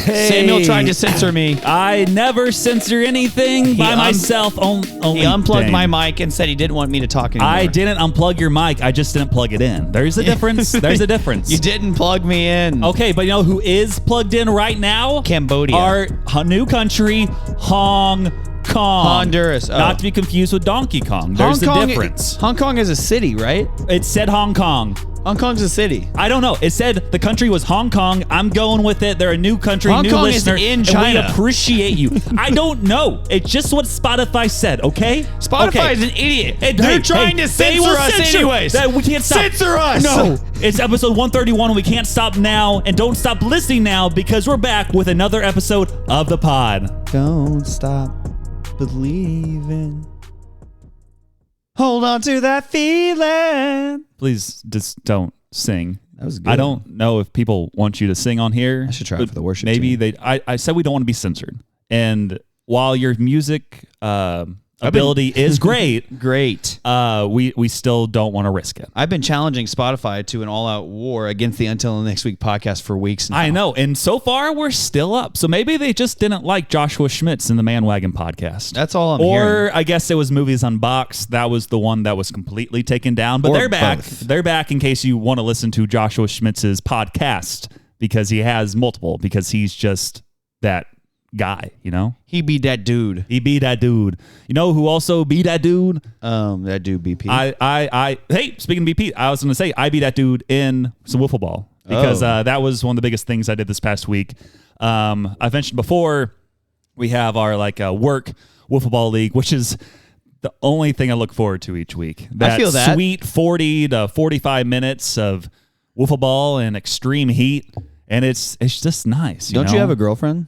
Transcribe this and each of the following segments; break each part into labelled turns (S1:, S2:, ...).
S1: Hey,
S2: Samuel tried to censor me.
S1: I never censor anything by myself. Only
S2: he unplugged
S1: Dane.
S2: my mic and said he didn't want me to talk anymore.
S1: I didn't unplug your mic. I just didn't plug it in. There's a difference. There's a difference.
S2: You didn't plug me in.
S1: Okay, but you know who is plugged in right now?
S2: Cambodia.
S1: Our new country, Hong Kong.
S2: Honduras. Oh.
S1: Not to be confused with Donkey Kong. There's a difference.
S2: Hong Kong is a city, right?
S1: It said Hong Kong.
S2: Hong Kong's a city.
S1: I don't know. It said the country was Hong Kong. I'm going with it. They're a new country,
S2: Hong
S1: new
S2: Kong
S1: listener.
S2: is in China.
S1: And we appreciate you. I don't know. It's just what Spotify said, okay?
S2: Spotify is an idiot. They're trying to censor us anyways.
S1: We can't stop.
S2: Censor us.
S1: No. It's episode 131 and we can't stop now. And don't stop listening now because we're back with another episode of the pod.
S2: Don't stop believing. Hold on to that feeling.
S1: Please just don't sing.
S2: That was good.
S1: I don't know if people want you to sing on here.
S2: I should try for the worship
S1: Maybe
S2: team.
S1: I said we don't want to be censored. And while your music ability is great, we still don't want to risk it.
S2: I've been challenging Spotify to an all-out war against the Until Next Week podcast for weeks now.
S1: I know. And so far, we're still up. So maybe they just didn't like Joshua Schmitz in the Man Wagon podcast.
S2: That's all I'm hearing.
S1: Or I guess it was Movies Unboxed. That was the one that was completely taken down. But they're back.
S2: Both.
S1: They're back in case you want to listen to Joshua Schmitz's podcast because he has multiple, because he's just that guy, you know?
S2: He be that dude.
S1: He be that dude. You know who also be that dude?
S2: That dude BP.
S1: Hey, speaking of BP, I was going to say I be that dude in some wiffle ball because that was one of the biggest things I did this past week. I've mentioned before we have our work wiffle ball league, which is the only thing I look forward to each week.
S2: I feel that
S1: sweet 40 to 45 minutes of wiffle ball in extreme heat, and it's just nice.
S2: Don't you have a girlfriend?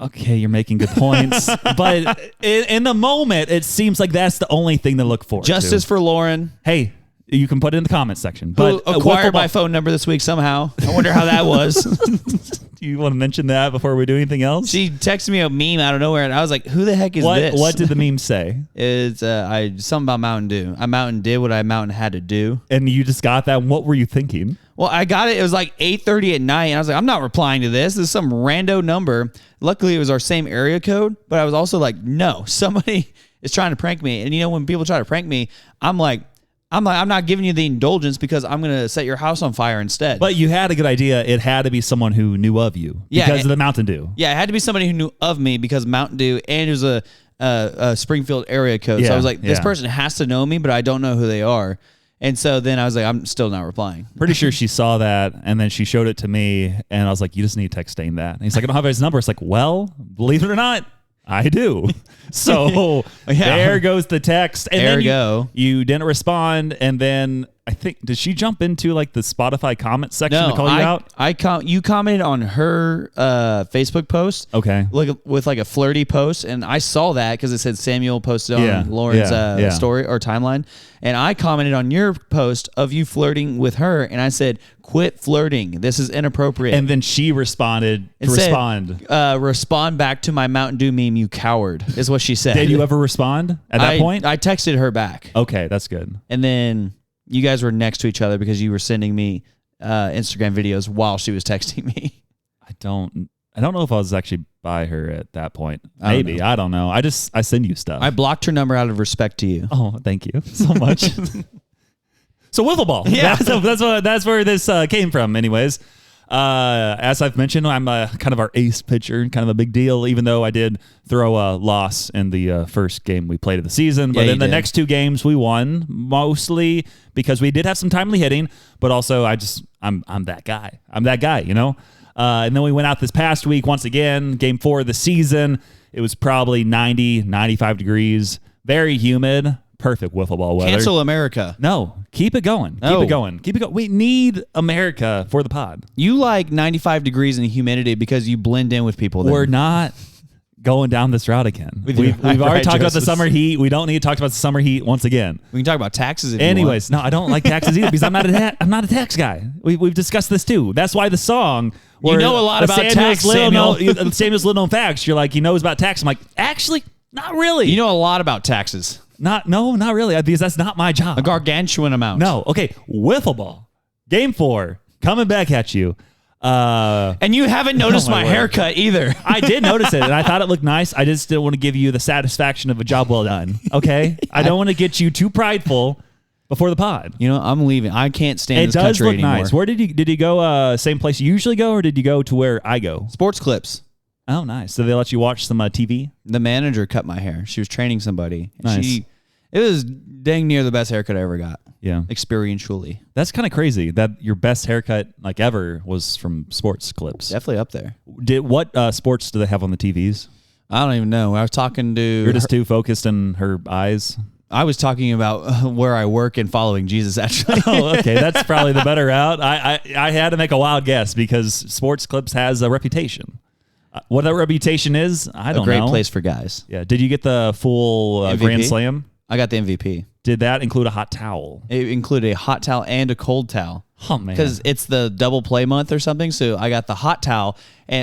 S1: Okay, you're making good points, but in the moment, it seems like that's the only thing to look for.
S2: Justice for Lauren.
S1: Hey, you can put it in the comment section.
S2: But
S1: But
S2: acquired my phone number this week somehow. I wonder how that was.
S1: Do you want to mention that before we do anything else?
S2: She texted me a meme out of nowhere, and I was like, "Who the heck is this?"
S1: What did the meme say?
S2: It's something about Mountain Dew. I Mountain did what I Mountain had to do.
S1: And you just got that. What were you thinking?
S2: Well, I got it. It was like 8:30 at night, and I was like, I'm not replying to this. This is some rando number. Luckily, it was our same area code, but I was also like, no, somebody is trying to prank me. And you know, when people try to prank me, I'm not giving you the indulgence because I'm going to set your house on fire instead.
S1: But you had a good idea. It had to be someone who knew of you because of the Mountain Dew.
S2: Yeah, it had to be somebody who knew of me because Mountain Dew, and it was a Springfield area code. So I was like, this person has to know me, but I don't know who they are. And so then I was like, I'm still not replying.
S1: Pretty sure she saw that, and then she showed it to me, and I was like, you just need to text Dane that. And he's like, I don't have his number. It's like, well, believe it or not, I do. So there goes the text. And then you didn't respond, and then I think, did she jump into like the Spotify comment section to call you out?
S2: You commented on her Facebook post.
S1: Okay.
S2: With like a flirty post, and I saw that because it said Samuel posted on Lauren's story or timeline, and I commented on your post of you flirting with her, and I said, quit flirting. This is inappropriate.
S1: And then she responded
S2: respond back to my Mountain Dew meme, you coward, is what she said.
S1: Did you ever respond at that point?
S2: I texted her back.
S1: Okay, that's good.
S2: And then you guys were next to each other because you were sending me Instagram videos while she was texting me.
S1: I don't know if I was actually by her at that point. Maybe. I don't know. I send you stuff.
S2: I blocked her number out of respect to you.
S1: Oh, thank you so much. So wiffle ball. Yeah. That's where this came from anyways. As I've mentioned, I'm kind of our ace pitcher, kind of a big deal, even though I did throw a loss in the first game we played of the season. But in the next two games, we won, mostly because we did have some timely hitting, but also I'm that guy. I'm that guy, you know? And then we went out this past week, once again, game 4 of the season. It was probably 90, 95 degrees, very humid. Perfect wiffle ball weather.
S2: Cancel America.
S1: No, keep it going. Keep it going. Keep it going. We need America for the pod.
S2: You like 95 degrees in humidity because you blend in with people.
S1: We're not going down this route again. We've already talked about the summer heat. We don't need to talk about the summer heat once again.
S2: We can talk about taxes if
S1: Anyways, no, I don't like taxes either because I'm not a tax guy. We've discussed this too. That's why the song.
S2: You know a lot about tax, Samuel.
S1: Samuel's little known facts. You're like, he knows about tax. I'm like, actually, not really.
S2: You know a lot about taxes.
S1: Not really, because that's not my job.
S2: A gargantuan amount.
S1: No. Okay. Wiffle ball. Game 4. Coming back at you.
S2: And you haven't noticed my haircut either.
S1: I did notice it, and I thought it looked nice. I just didn't want to give you the satisfaction of a job well done. Okay, I don't want to get you too prideful before the pod.
S2: You know, I'm leaving. I can't stand this country anymore. It does look nice.
S1: Where did you go? Same place you usually go, or did you go to where I go?
S2: Sports Clips.
S1: Oh, nice. So they let you watch some TV?
S2: The manager cut my hair. She was training somebody.
S1: Nice.
S2: It was dang near the best haircut I ever got.
S1: Yeah.
S2: Experientially.
S1: That's kind of crazy that your best haircut like ever was from Sports Clips.
S2: Definitely up there.
S1: What sports do they have on the TVs?
S2: I don't even know. I was talking to...
S1: You're just too focused in her eyes?
S2: I was talking about where I work and following Jesus, actually.
S1: Oh, okay. That's probably the better route. I had to make a wild guess because Sports Clips has a reputation. What that reputation is, I don't know.
S2: A great place for guys.
S1: Yeah. Did you get the full Grand Slam?
S2: I got the MVP.
S1: Did that include a hot towel?
S2: It included a hot towel and a cold towel.
S1: Oh, man.
S2: Because it's the double play month or something. So I got the hot towel,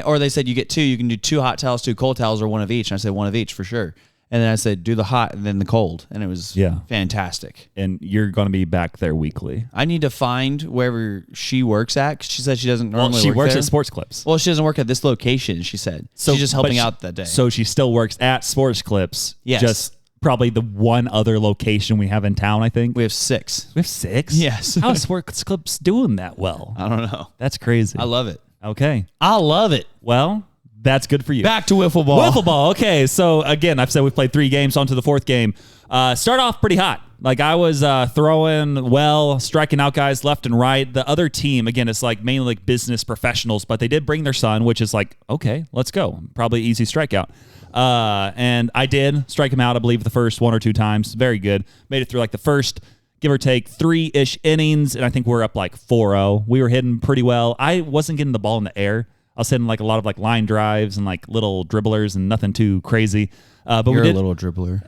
S2: or they said you get two. You can do 2 hot towels, 2 cold towels, or one of each. And I said one of each for sure. And then I said, do the hot and then the cold. And it was fantastic.
S1: And you're going to be back there weekly.
S2: I need to find wherever she works at. 'Cause she said she doesn't normally work there.
S1: She works at Sports Clips.
S2: Well, she doesn't work at this location, she said. So she's just helping out that day.
S1: So she still works at Sports Clips.
S2: Yes.
S1: Just probably the one other location we have in town, I think.
S2: We have 6.
S1: We have 6?
S2: Yes.
S1: How is Sports Clips doing that well?
S2: I don't know.
S1: That's crazy.
S2: I love it.
S1: Okay.
S2: I love it.
S1: Well... That's good for you.
S2: Back to wiffle ball.
S1: Wiffle ball. Okay. So again, I've said we've played 3 games. On to the 4th game. Start off pretty hot. Like I was throwing well, striking out guys left and right. The other team, again, it's like mainly like business professionals, but they did bring their son, which is like, okay, let's go. Probably easy strikeout. And I did strike him out, I believe, the first 1 or 2 times. Very good. Made it through like the first, give or take, 3-ish innings, and I think we're up like 4-0. We were hitting pretty well. I wasn't getting the ball in the air. I was hitting like a lot of like line drives and like little dribblers and nothing too crazy. But
S2: You're a little dribbler.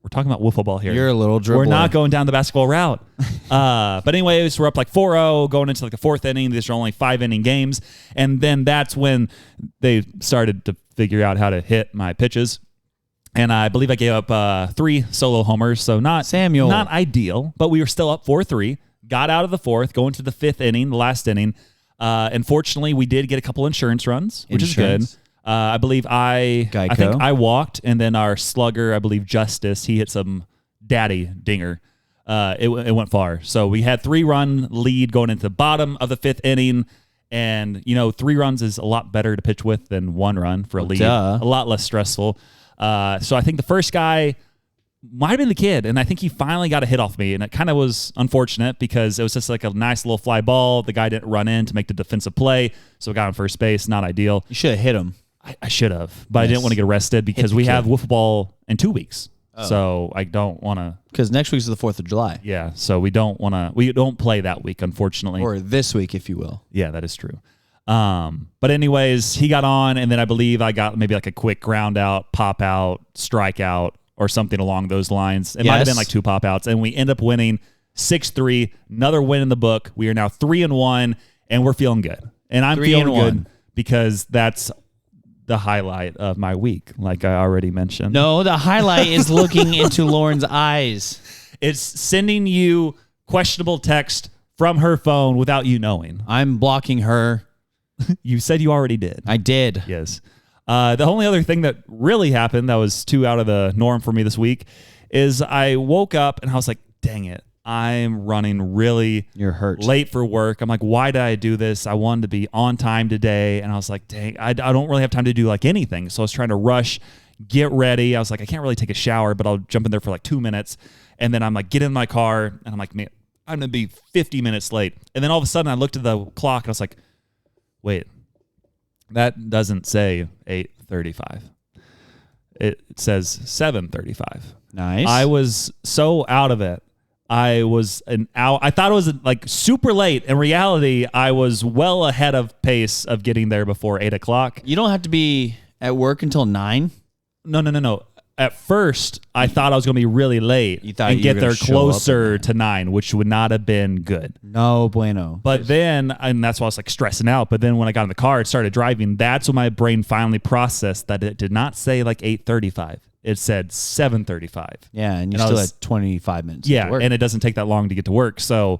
S1: We're talking about wiffle ball here.
S2: You're a little dribbler.
S1: We're not going down the basketball route. But anyways, we're up like 4-0 going into like the 4th inning. These are only 5-inning games. And then that's when they started to figure out how to hit my pitches. And I believe I gave up 3 solo homers. So not ideal, but we were still up 4-3. Got out of the 4th, going to the 5th inning, the last inning. Unfortunately, we did get a couple insurance runs, which is good. I believe I think I walked, and then our slugger, I believe Justice, he hit some daddy dinger. It went far. So we had 3-run lead going into the bottom of the 5th inning, and 3 runs is a lot better to pitch with than 1 run for a lead. A lot less stressful. So I think the first guy might have been the kid, and I think he finally got a hit off me, and it kind of was unfortunate because it was just like a nice little fly ball. The guy didn't run in to make the defensive play, so it got on first base. Not ideal.
S2: You should have hit him.
S1: I should have, but I didn't want to get arrested because we have wiffle ball in 2 weeks. So I don't want to.
S2: Because next week's the 4th of July.
S1: Yeah, so we don't want to. We don't play that week, unfortunately.
S2: Or this week, if you will.
S1: Yeah, that is true. But anyways, he got on, and then I believe I got maybe like a quick ground out, pop out, strike out, or something along those lines. It might have been like 2 pop outs, and we end up winning 6-3. Another win in the book. We are now 3-1, and we're feeling good. And I'm feeling good because that's the highlight of my week, like I already mentioned.
S2: No, the highlight is looking into Lauren's eyes.
S1: It's sending you questionable text from her phone without you knowing.
S2: I'm blocking her.
S1: You said you already did.
S2: I did.
S1: Yes. The only other thing that really happened that was too out of the norm for me this week is I woke up and I was like, dang it. I'm running really late for work. I'm like, why did I do this? I wanted to be on time today. And I was like, dang, I don't really have time to do like anything. So I was trying to rush, get ready. I was like, I can't really take a shower, but I'll jump in there for like 2 minutes. And then I'm like, get in my car. And I'm like, man, I'm going to be 50 minutes late. And then all of a sudden I looked at the clock and I was like, wait, that doesn't say 8:35. It says 7:35.
S2: Nice.
S1: I was so out of it. I was an hour. I thought it was like super late. In reality, I was well ahead of pace of getting there before 8 o'clock.
S2: You don't have to be at work until 9.
S1: No. At first, I thought I was going to be really late and get there closer to 9, which would not have been good.
S2: No bueno.
S1: But then, and that's why I was like stressing out. But then when I got in the car and started driving, that's when my brain finally processed that it did not say like 8:35. It said 7:35.
S2: Yeah, and you still had 25 minutes.
S1: Yeah, and it doesn't take that long to get to work. So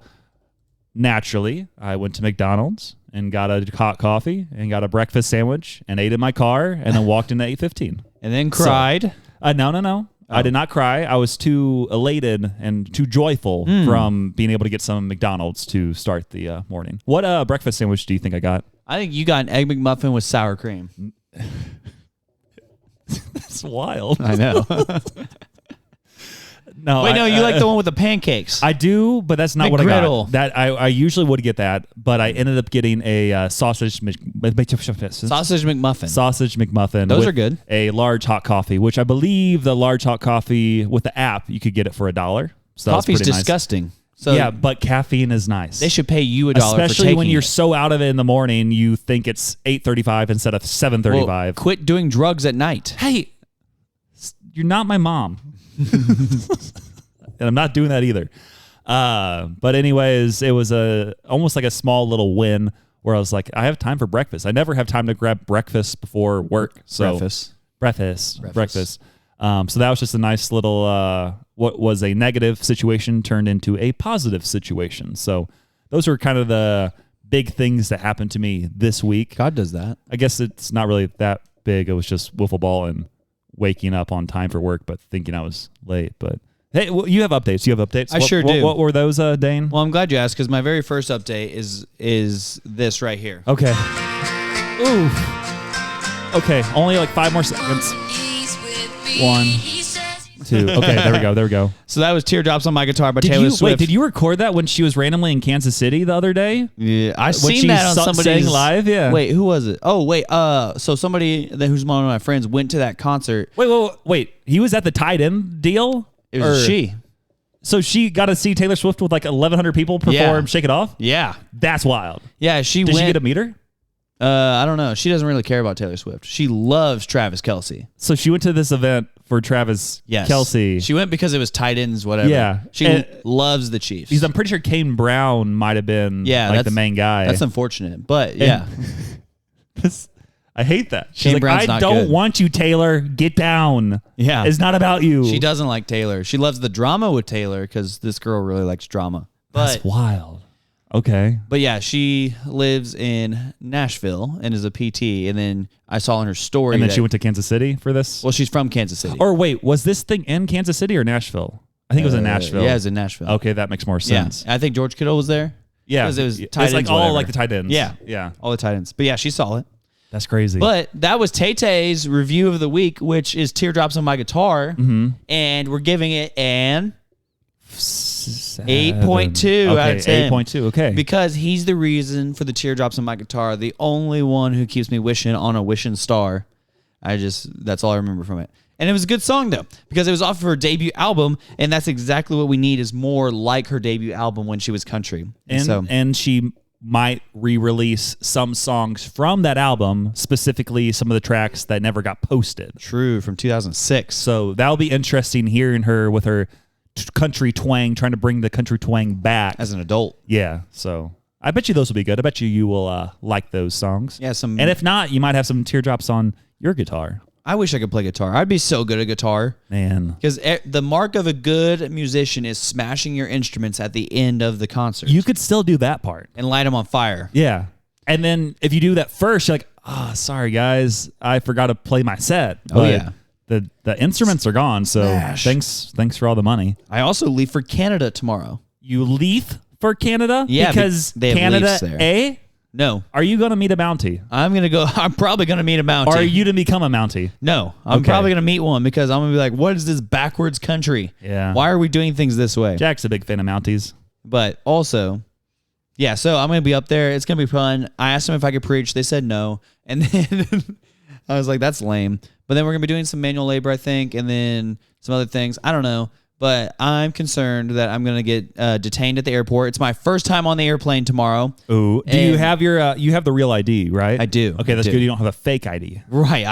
S1: naturally, I went to McDonald's and got a hot coffee and got a breakfast sandwich and ate in my car and then walked into 8:15.
S2: And then cried.
S1: No. I did not cry. I was too elated and too joyful from being able to get some McDonald's to start the morning. What breakfast sandwich do you think I got?
S2: I think you got an Egg McMuffin with sour cream.
S1: That's wild.
S2: I know.
S1: No,
S2: Wait, no, you like the one with the pancakes.
S1: I do, but that's not what I
S2: McGriddle.
S1: got. That I usually would get that, but I ended up getting a sausage
S2: McMuffin.
S1: Sausage McMuffin.
S2: Those
S1: with
S2: are good.
S1: A large hot coffee, which I believe the large hot coffee with the app you could get it for $1. So
S2: Coffee's
S1: pretty
S2: disgusting.
S1: Nice.
S2: So
S1: yeah, but caffeine is nice.
S2: They should pay you $1 for taking
S1: especially when you're
S2: it.
S1: so out of it in the morning. You think it's 8:35 instead of 7:35.
S2: Well, quit doing drugs at night.
S1: Hey, you're not my mom. And I'm not doing that either. But anyways, it was almost like a small little win where I was like, I have time for breakfast. I never have time to grab breakfast before work. So breakfast. So that was just a nice little, what was a negative situation turned into a positive situation. So those were kind of the big things that happened to me this week.
S2: God does that.
S1: I guess it's not really that big. It was just wiffle ball and waking up on time for work, but thinking I was late. But hey, well, you have updates.
S2: I sure do.
S1: What were those, Dane?
S2: Well, I'm glad you asked because my very first update is this right here.
S1: Okay. Ooh. Okay, only like 5 more seconds. 1, 2. Okay, there we go.
S2: So that was Teardrops on My Guitar by Taylor Swift.
S1: Wait, did you record that when she was randomly in Kansas City the other day?
S2: Yeah, I seen
S1: she
S2: that on somebody's
S1: sang live. Yeah.
S2: Wait, who was it? Oh, wait. So somebody who's one of my friends went to that concert.
S1: Wait. He was at the tight end deal.
S2: It was she.
S1: So she got to see Taylor Swift with like 1,100 people perform "Shake It Off."
S2: Yeah,
S1: that's wild.
S2: Yeah, she
S1: Did she get to meet her?
S2: I don't know. She doesn't really care about Taylor Swift. She loves Travis Kelce.
S1: So she went to this event for Travis Kelce.
S2: She went because it was tight ends, whatever.
S1: Yeah.
S2: She loves the Chiefs.
S1: Because I'm pretty sure Kane Brown might have been like the main guy.
S2: That's unfortunate. But yeah.
S1: I hate that. She's
S2: Kane Brown's
S1: I don't want you, Taylor. Get down.
S2: Yeah.
S1: It's not about you.
S2: She doesn't like Taylor. She loves the drama with Taylor because this girl really likes drama.
S1: That's wild. Okay.
S2: But yeah, she lives in Nashville and is a PT. And then I saw in her story.
S1: And then she went to Kansas City for this?
S2: Well, she's from Kansas City.
S1: Or wait, was this thing in Kansas City or Nashville? I think it was in Nashville.
S2: Yeah, it was in Nashville.
S1: Okay, that makes more sense.
S2: Yeah. I think George Kittle was there.
S1: Yeah.
S2: Because it was tight ends.
S1: Like all like the tight ends.
S2: Yeah.
S1: Yeah.
S2: All the tight ends. But yeah, she saw it.
S1: That's crazy.
S2: But that was Tay-Tay's review of the week, which is Teardrops on My Guitar.
S1: Mm-hmm.
S2: And we're giving it an 8.2 out of 10.
S1: 8.2, okay.
S2: Because he's the reason for the Teardrops on My Guitar, the only one who keeps me wishing on a wishing star. That's all I remember from it. And it was a good song, though, because it was off of her debut album, and that's exactly what we need is more like her debut album when she was country.
S1: And she might re-release some songs from that album, specifically some of the tracks that never got posted.
S2: True, from 2006.
S1: So that'll be interesting hearing her with her country twang, trying to bring the country twang back.
S2: As an adult.
S1: Yeah, so I bet you those will be good. I bet you will like those songs.
S2: Yeah,
S1: and if not, you might have some teardrops on your guitar.
S2: I wish I could play guitar. I'd be so good at guitar.
S1: Man.
S2: Because the mark of a good musician is smashing your instruments at the end of the concert.
S1: You could still do that part.
S2: And light them on fire.
S1: Yeah. And then if you do that first, you're like, sorry, guys. I forgot to play my set. But the instruments are gone, so thanks for all the money.
S2: I also leave for Canada tomorrow.
S1: You leave for Canada?
S2: Yeah.
S1: Because
S2: they have
S1: Canada,
S2: there. No.
S1: Are you going to meet a Mountie?
S2: I'm probably going to meet a Mountie.
S1: Or are you to become a Mountie?
S2: No. I'm probably going to meet one because I'm going to be like, what is this backwards country?
S1: Yeah.
S2: Why are we doing things this way?
S1: Jack's a big fan of Mounties.
S2: But also, yeah, so I'm going to be up there. It's going to be fun. I asked them if I could preach. They said no. And then I was like, that's lame. But then we're going to be doing some manual labor, I think, and then some other things. I don't know. But I'm concerned that I'm going to get detained at the airport. It's my first time on the airplane tomorrow.
S1: Ooh. Do you have you have the real ID, right?
S2: I do.
S1: Okay, that's good. You don't have a fake ID.
S2: Right.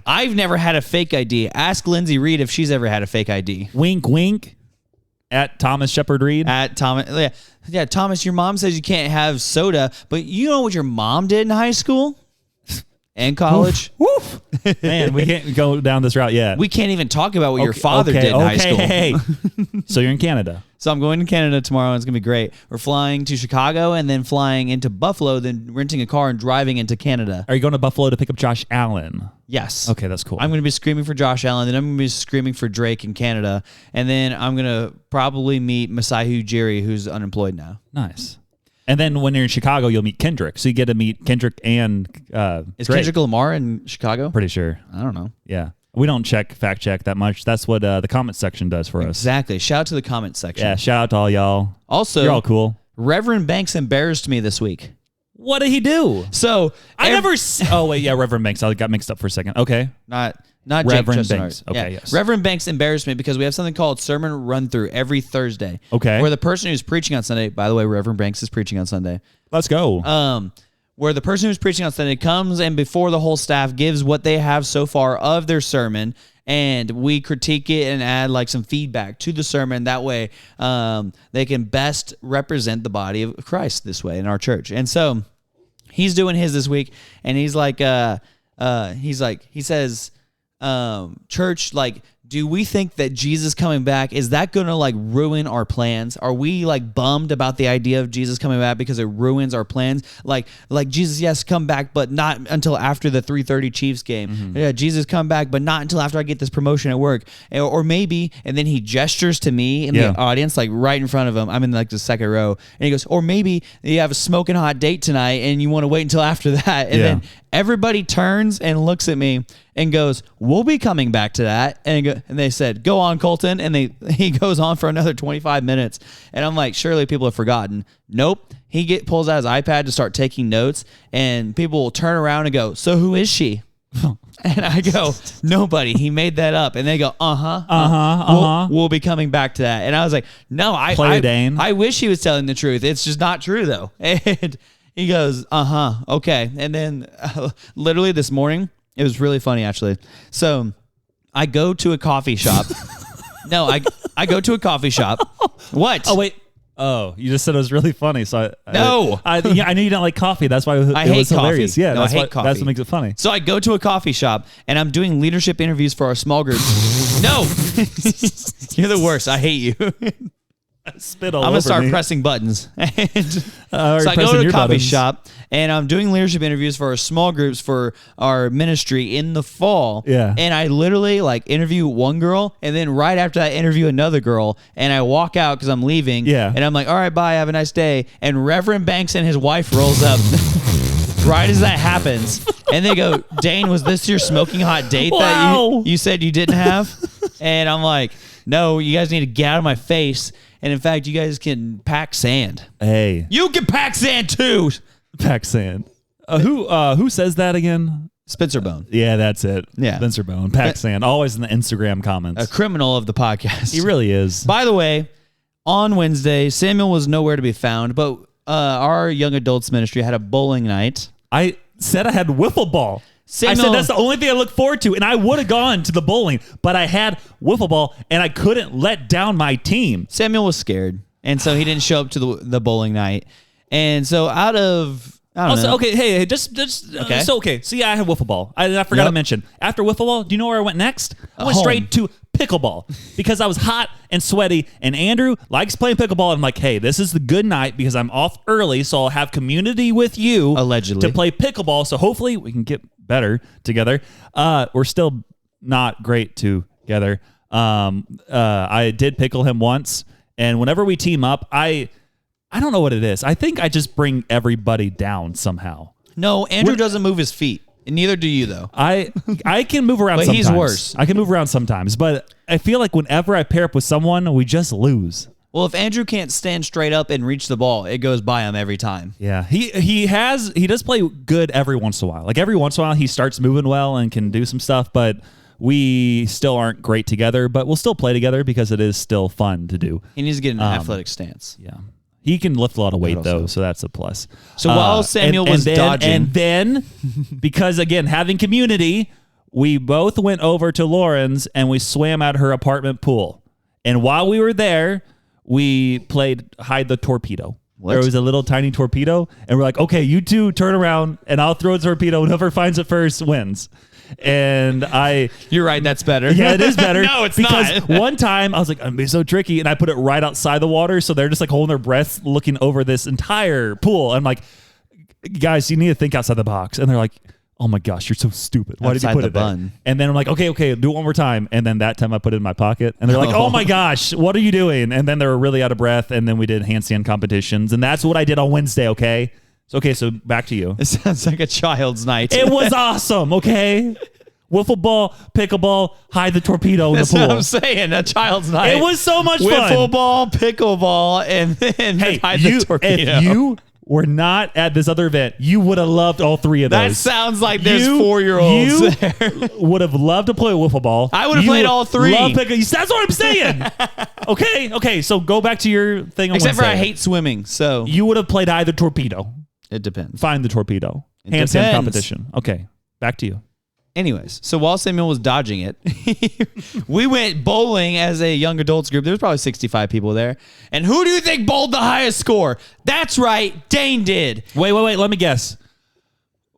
S2: I've never had a fake ID. Ask Lindsey Reed if she's ever had a fake ID.
S1: Wink, wink. At Thomas Shepard Reed.
S2: At Thomas. Yeah, Thomas, your mom says you can't have soda, but you know what your mom did in high school? and college.
S1: Woof. Man, we can't go down this route yet.
S2: We can't even talk about what your father did in high school.
S1: Hey. So you're in Canada.
S2: So I'm going to Canada tomorrow, and it's going to be great. We're flying to Chicago and then flying into Buffalo, then renting a car and driving into Canada.
S1: Are you going to Buffalo to pick up Josh Allen?
S2: Yes.
S1: Okay, that's cool.
S2: I'm going to be screaming for Josh Allen, then I'm going to be screaming for Drake in Canada, and then I'm going to probably meet Masai Ujiri, who's unemployed now.
S1: Nice. And then when you're in Chicago, you'll meet Kendrick. So you get to meet Kendrick and
S2: Is
S1: Drake.
S2: Kendrick Lamar in Chicago?
S1: Pretty sure.
S2: I don't know.
S1: Yeah. We don't fact check that much. That's what the comment section does for us.
S2: Exactly. Shout out to the comment section.
S1: Yeah, shout out to all y'all.
S2: Also,
S1: you're all cool.
S2: Reverend Banks embarrassed me this week.
S1: What did he do?
S2: So
S1: Oh wait, yeah, Reverend Banks. I got mixed up for a second. Okay.
S2: Not
S1: Reverend
S2: Jake
S1: Banks.
S2: Chestnut.
S1: Okay,
S2: Yeah.
S1: yes.
S2: Reverend Banks embarrassed me because we have something called sermon run through every Thursday.
S1: Okay.
S2: Where the person who's preaching on Sunday, by the way, Reverend Banks is preaching on Sunday.
S1: Let's go.
S2: Where the person who's preaching on Sunday comes and before the whole staff gives what they have so far of their sermon, and we critique it and add like some feedback to the sermon. That way, they can best represent the body of Christ this way in our church. And so he's doing his this week, and he says, church, like, do we think that Jesus coming back, is that going to like ruin our plans? Are we like bummed about the idea of Jesus coming back because it ruins our plans? Like Jesus, yes, come back, but not until after the 3:30 Chiefs game. Mm-hmm. Yeah, Jesus come back, but not until after I get this promotion at work. Or maybe, and then he gestures to me in the audience, like right in front of him. I'm in like the second row. And he goes, or maybe you have a smoking hot date tonight and you want to wait until after that. And then everybody turns and looks at me and goes, we'll be coming back to that. And they said, go on, Colton. And he goes on for another 25 minutes. And I'm like, surely people have forgotten. Nope. He pulls out his iPad to start taking notes, and people will turn around and go, so who is she? And I go, nobody. He made that up. And they go, We'll be coming back to that. And I was like, no,
S1: Dane.
S2: I wish he was telling the truth. It's just not true, though. And he goes, okay. And then literally this morning, it was really funny, actually. So I go to a coffee shop. I go to a coffee shop. What?
S1: Oh, wait. Oh, you just said it was really funny. So I
S2: knew
S1: you don't like coffee. That's why
S2: I hate
S1: was hilarious.
S2: coffee.
S1: Yeah,
S2: no, I hate coffee.
S1: That's what makes it funny.
S2: So I go to a coffee shop and I'm doing leadership interviews for our small group. No, you're the worst. I hate you.
S1: Spit all
S2: I'm
S1: over
S2: gonna start
S1: me.
S2: pressing buttons. So
S1: I
S2: go to a coffee shop and I'm doing leadership interviews for our small groups for our ministry in the fall.
S1: Yeah.
S2: And I literally like interview one girl, and then right after that interview another girl, and I walk out because I'm leaving.
S1: Yeah.
S2: And I'm like, all right, bye, have a nice day. And Reverend Banks and his wife rolls up. Right as that happens, and they go, Dane, was this your smoking hot date that you said you didn't have? And I'm like, no, you guys need to get out of my face. And in fact, you guys can pack sand.
S1: Hey.
S2: You can pack sand too.
S1: Pack sand. Who says that again?
S2: Spencer Bone.
S1: Yeah, that's it.
S2: Yeah.
S1: Spencer Bone. Pack sand. Always in the Instagram comments.
S2: A criminal of the podcast.
S1: He really is.
S2: By the way, on Wednesday, Samuel was nowhere to be found, but our young adults ministry had a bowling night.
S1: I said I had wiffle ball.
S2: Samuel,
S1: I said that's the only thing I look forward to, and I would have gone to the bowling, but I had wiffle ball, and I couldn't let down my team.
S2: Samuel was scared, and so he didn't show up to the bowling night. And so out of, I don't know.
S1: Okay, hey, just
S2: okay.
S1: So yeah, I had wiffle ball. I forgot to mention. After wiffle ball, do you know where I went next? I went straight to pickleball because I was hot and sweaty, and Andrew likes playing pickleball. I'm like, hey, this is the good night because I'm off early, so I'll have community with you
S2: allegedly
S1: to play pickleball. So hopefully we can get better together. We're still not great together. I did pickle him once, and whenever we team up, I don't know what it is. I think I just bring everybody down somehow.
S2: No, Andrew doesn't move his feet. And neither do you, though.
S1: I can move around
S2: but
S1: sometimes.
S2: He's worse.
S1: I can move around sometimes, but I feel like whenever I pair up with someone, we just lose.
S2: Well, if Andrew can't stand straight up and reach the ball, it goes by him every time.
S1: Yeah, he does play good every once in a while. Like every once in a while, he starts moving well and can do some stuff, but we still aren't great together, but we'll still play together because it is still fun to do.
S2: He needs to get an athletic stance.
S1: Yeah. He can lift a lot of weight, though, so that's a plus.
S2: So while Samuel was dodging...
S1: And then, because, again, having community, we both went over to Lauren's and we swam at her apartment pool. And while we were there, we played Hide the Torpedo.
S2: What?
S1: There was a little tiny torpedo, and we're like, okay, you two turn around, and I'll throw a torpedo, and whoever finds it first wins. And
S2: You're right, that's better.
S1: Yeah, it is better.
S2: No, it's
S1: because
S2: not.
S1: one time I was like, I'm being so tricky, and I put it right outside the water, so they're just like holding their breaths, looking over this entire pool. I'm like, guys, you need to think outside the box. And they're like, oh my gosh, you're so stupid. Why did you put it there? And then I'm like, okay, do it one more time. And then that time I put it in my pocket. And they're like, oh my gosh, what are you doing? And then they were really out of breath. And then we did handstand competitions. And that's what I did on Wednesday, okay? So back to you.
S2: It sounds like a child's night.
S1: It was awesome, okay? Wiffle ball, pickleball, hide the torpedo in the pool.
S2: That's what I'm saying, a child's night.
S1: It was so much fun.
S2: Wiffle ball, pickleball, and then hide the torpedo.
S1: If you were not at this other event, you would have loved all three of those.
S2: That sounds like there's 4-year-olds there.
S1: Would have loved to play wiffle ball.
S2: I would have played all three.
S1: That's what I'm saying. Okay. So go back to your thing on
S2: Except
S1: Wednesday.
S2: for I hate swimming, so
S1: You would have played either torpedo.
S2: it depends.
S1: Find the torpedo.
S2: It
S1: Handstand
S2: depends.
S1: competition. Okay, back to you.
S2: Anyways, so while Samuel was dodging it, we went bowling as a young adults group. There was probably 65 people there. And who do you think bowled the highest score? That's right, Dane did.
S1: Wait. Let me guess.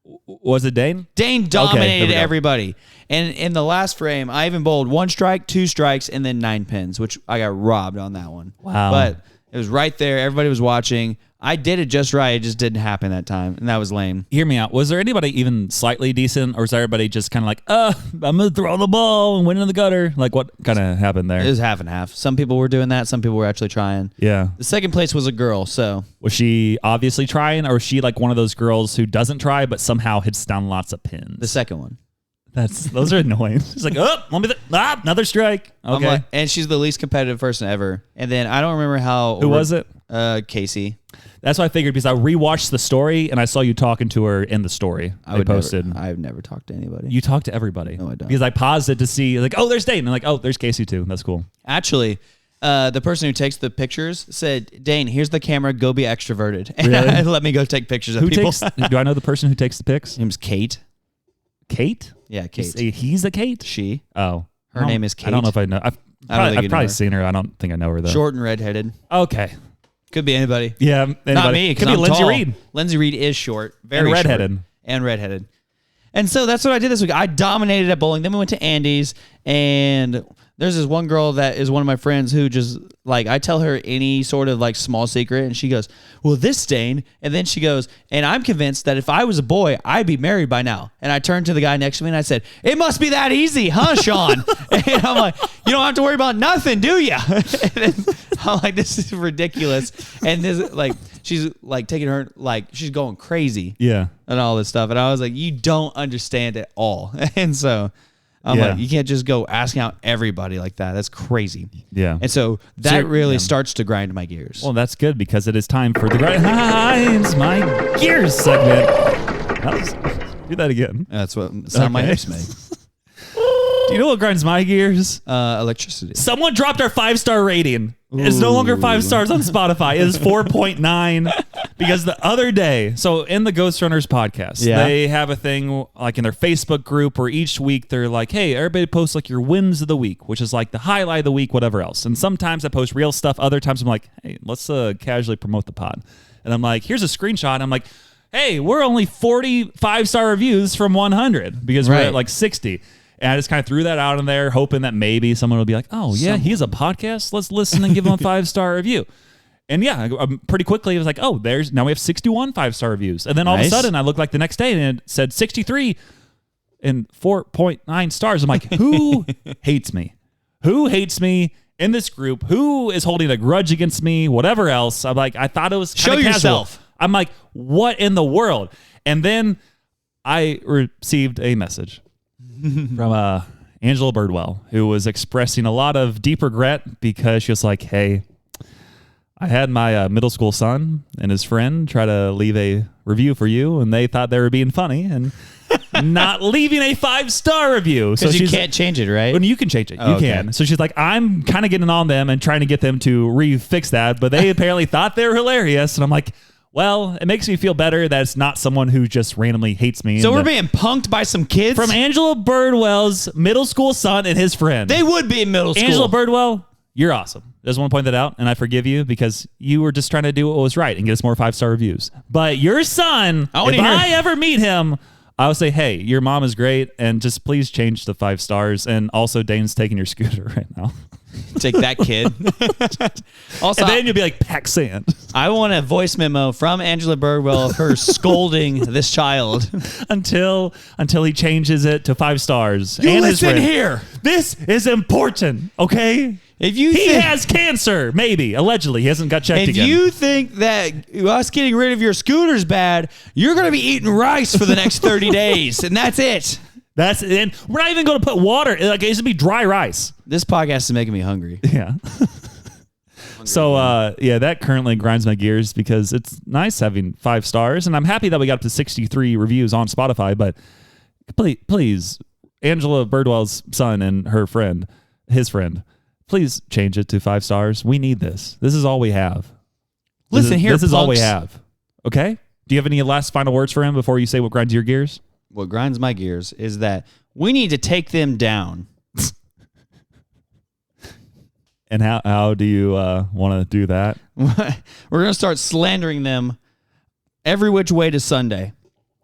S1: Was it Dane?
S2: Dane dominated everybody. And in the last frame, I even bowled 1 strike, 2 strikes, and then 9 pins, which I got robbed on that one.
S1: Wow.
S2: But it was right there. Everybody was watching. I did it just right. It just didn't happen that time, and that was lame.
S1: Hear me out. Was there anybody even slightly decent, or was everybody just kind of like, I'm going to throw the ball and win in the gutter? Like, what kind of happened there?
S2: It was half and half. Some people were doing that. Some people were actually trying.
S1: Yeah.
S2: The second place was a girl, so.
S1: Was she obviously trying, or was she like one of those girls who doesn't try but somehow hits down lots of pins?
S2: The second one.
S1: Those are annoying. She's like, another strike. Okay.
S2: And she's the least competitive person ever. And then I don't remember how.
S1: Who was it?
S2: Casey.
S1: That's what I figured, because I rewatched the story and I saw you talking to her in the story they posted.
S2: I've never talked to anybody.
S1: You talk to everybody.
S2: No, I don't.
S1: Because I paused it to see, like, oh, there's Dane. And I'm like, oh, there's Casey too. That's cool.
S2: Actually, the person who takes the pictures said, Dane, here's the camera. Go be extroverted. And
S1: Really?
S2: let me go take pictures of people.
S1: Do I know the person who takes the pics?
S2: Her name's Kate.
S1: Kate?
S2: Yeah, Kate.
S1: He's a Kate?
S2: She.
S1: Oh.
S2: Her name is Kate.
S1: I don't know if I know. I've probably seen her. I don't think I know her, though.
S2: Short and redheaded.
S1: Okay.
S2: Could be anybody.
S1: Yeah. Anybody.
S2: Not me.
S1: Could be Lindsey Reed.
S2: Lindsey Reed is short. Very
S1: and redheaded.
S2: Short, and redheaded. And so that's what I did this week. I dominated at bowling. Then we went to Andy's, and there's this one girl that is one of my friends who just, like, I tell her any sort of, like, small secret, and she goes, well, this Dane. And then she goes, and I'm convinced that if I was a boy, I'd be married by now. And I turned to the guy next to me, and I said, it must be that easy, huh, Sean? And I'm like, you don't have to worry about nothing, do you? And I'm like, this is ridiculous. And this, like, she's, like, taking her, like, she's going crazy.
S1: Yeah.
S2: And all this stuff. And I was like, you don't understand at all. And so I'm like, you can't just go asking out everybody like that. That's crazy.
S1: Yeah.
S2: And so that really starts to grind my gears.
S1: Well, that's good, because it is time for the grinds my gears segment. Do that again.
S2: That's what sound my hips make.
S1: Do you know what grinds my gears?
S2: Electricity.
S1: Someone dropped our 5-star rating. It's no longer 5 stars on Spotify. It is 4.9, because the other day, so in the Ghostrunners podcast, they have a thing like in their Facebook group where each week they're like, hey, everybody posts like your wins of the week, which is like the highlight of the week, whatever else. And sometimes I post real stuff. Other times I'm like, hey, let's casually promote the pod. And I'm like, here's a screenshot. I'm like, hey, we're only 45-star reviews from 100 because we're at like 60. And I just kind of threw that out in there, hoping that maybe someone will be like, oh, yeah, he's a podcast. Let's listen and give him a 5-star review. And yeah, pretty quickly, it was like, oh, now we have 61 5-star reviews. And then all of a sudden, I looked like the next day and it said 63 and 4.9 stars. I'm like, who hates me? Who hates me in this group? Who is holding a grudge against me? Whatever else. I'm like, I thought it was
S2: show yourself.
S1: Casual. I'm like, what in the world? And then I received a message from Angela Birdwell, who was expressing a lot of deep regret because she was like, hey, I had my middle school son and his friend try to leave a review for you, and they thought they were being funny and not leaving a 5-star review.
S2: So you can't change it, right?
S1: Well, you can change it. You can. So she's like, I'm kind of getting on them and trying to get them to refix that, but they apparently thought they were hilarious. And I'm like, well, it makes me feel better that it's not someone who just randomly hates me.
S2: So we're being punked by some kids?
S1: From Angela Birdwell's middle school son and his friend.
S2: They would be in middle school.
S1: Angela Birdwell, you're awesome. Just want to point that out, and I forgive you because you were just trying to do what was right and get us more 5-star reviews. But your son, if I ever meet him, I would say, hey, your mom is great, and just please change to 5 stars. And also, Dane's taking your scooter right now.
S2: Take that, kid. Also,
S1: and then you'll be like, pack sand.
S2: I want a voice memo from Angela Birdwell of her scolding this child
S1: until he changes it to 5 stars.
S2: You and listen here.
S1: This is important, okay?
S2: If you
S1: he has cancer, maybe allegedly, he hasn't got checked again.
S2: If you think that us getting rid of your scooter's bad, you're going to be eating rice for the next 30 days, and that's it.
S1: And we're not even going to put water. Like, it's going to be dry rice.
S2: This podcast is making me hungry.
S1: Yeah. So, that currently grinds my gears because it's nice having 5 stars, and I'm happy that we got up to 63 reviews on Spotify, but please, Angela Birdwell's son and his friend, please change it to 5 stars. We need this. This is all we have.
S2: Listen here,
S1: this is all we have. Okay? Do you have any last final words for him before you say what grinds your gears?
S2: What grinds my gears is that we need to take them down.
S1: And how do you want to do that?
S2: We're going to start slandering them every which way to Sunday.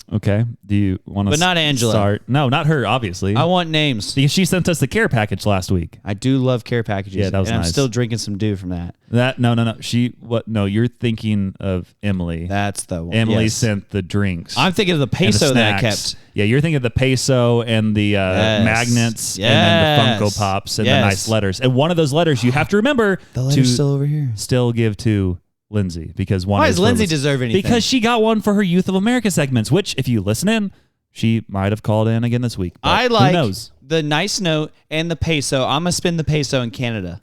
S1: Okay. Do you want to
S2: But not Angela.
S1: No, not her, obviously.
S2: I want names.
S1: Because she sent us the care package last week.
S2: I do love care packages.
S1: Yeah, that was
S2: and
S1: nice.
S2: I'm still drinking some dew from that.
S1: No. No, you're thinking of Emily.
S2: That's the one.
S1: Emily sent the drinks.
S2: I'm thinking of the peso that I kept.
S1: Yeah, you're thinking of the peso and the magnets and then the Funko Pops and the nice letters. And one of those letters you have to remember
S2: the letter's still over here.
S1: Still give to Lindsey because one.
S2: Why does Lindsey deserve anything?
S1: Because she got one for her Youth of America segments, which if you listen in, she might have called in again this week.
S2: I like
S1: who knows?
S2: The nice note and the peso. I'm gonna spend the peso in Canada.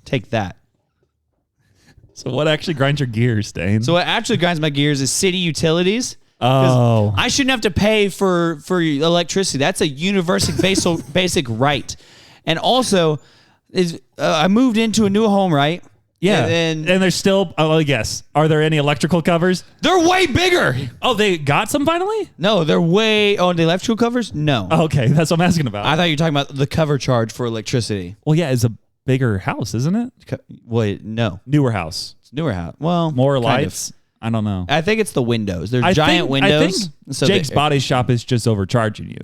S2: Take that.
S1: So what actually grinds your gears, Dane?
S2: So what actually grinds my gears is city utilities.
S1: Oh,
S2: I shouldn't have to pay for electricity. That's a universal basic right. And also, I moved into a new home, right?
S1: Yeah, and there's still, I guess, are there any electrical covers?
S2: They're way bigger.
S1: Oh, they got some finally?
S2: No, they're way, the electrical covers? No.
S1: Oh, okay, that's what I'm asking about.
S2: I thought you were talking about the cover charge for electricity.
S1: Well, yeah, it's a bigger house, isn't it?
S2: Wait, no.
S1: Newer house.
S2: It's newer house. Well,
S1: more lights? I don't know.
S2: I think it's the windows. There's giant windows.
S1: I think Jake's Body Shop is just overcharging you.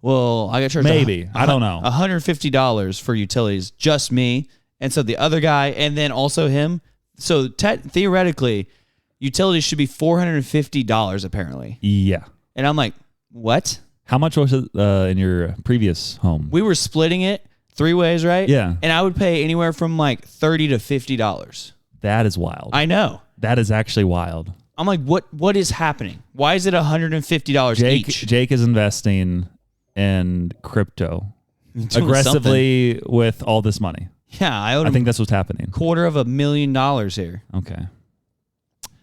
S2: Well, I got charged
S1: maybe. I don't know.
S2: $150 for utilities, just me. And so the other guy, and then also him. So theoretically, utilities should be $450 apparently.
S1: Yeah.
S2: And I'm like, what?
S1: How much was it in your previous home?
S2: We were splitting it 3 ways, right?
S1: Yeah.
S2: And I would pay anywhere from like $30 to $50.
S1: That is wild.
S2: I know.
S1: That is actually wild.
S2: I'm like, what is happening? Why is it $150 each?
S1: Jake is investing in crypto aggressively with all this money.
S2: Yeah, I
S1: think that's what's happening.
S2: $250,000 here.
S1: Okay.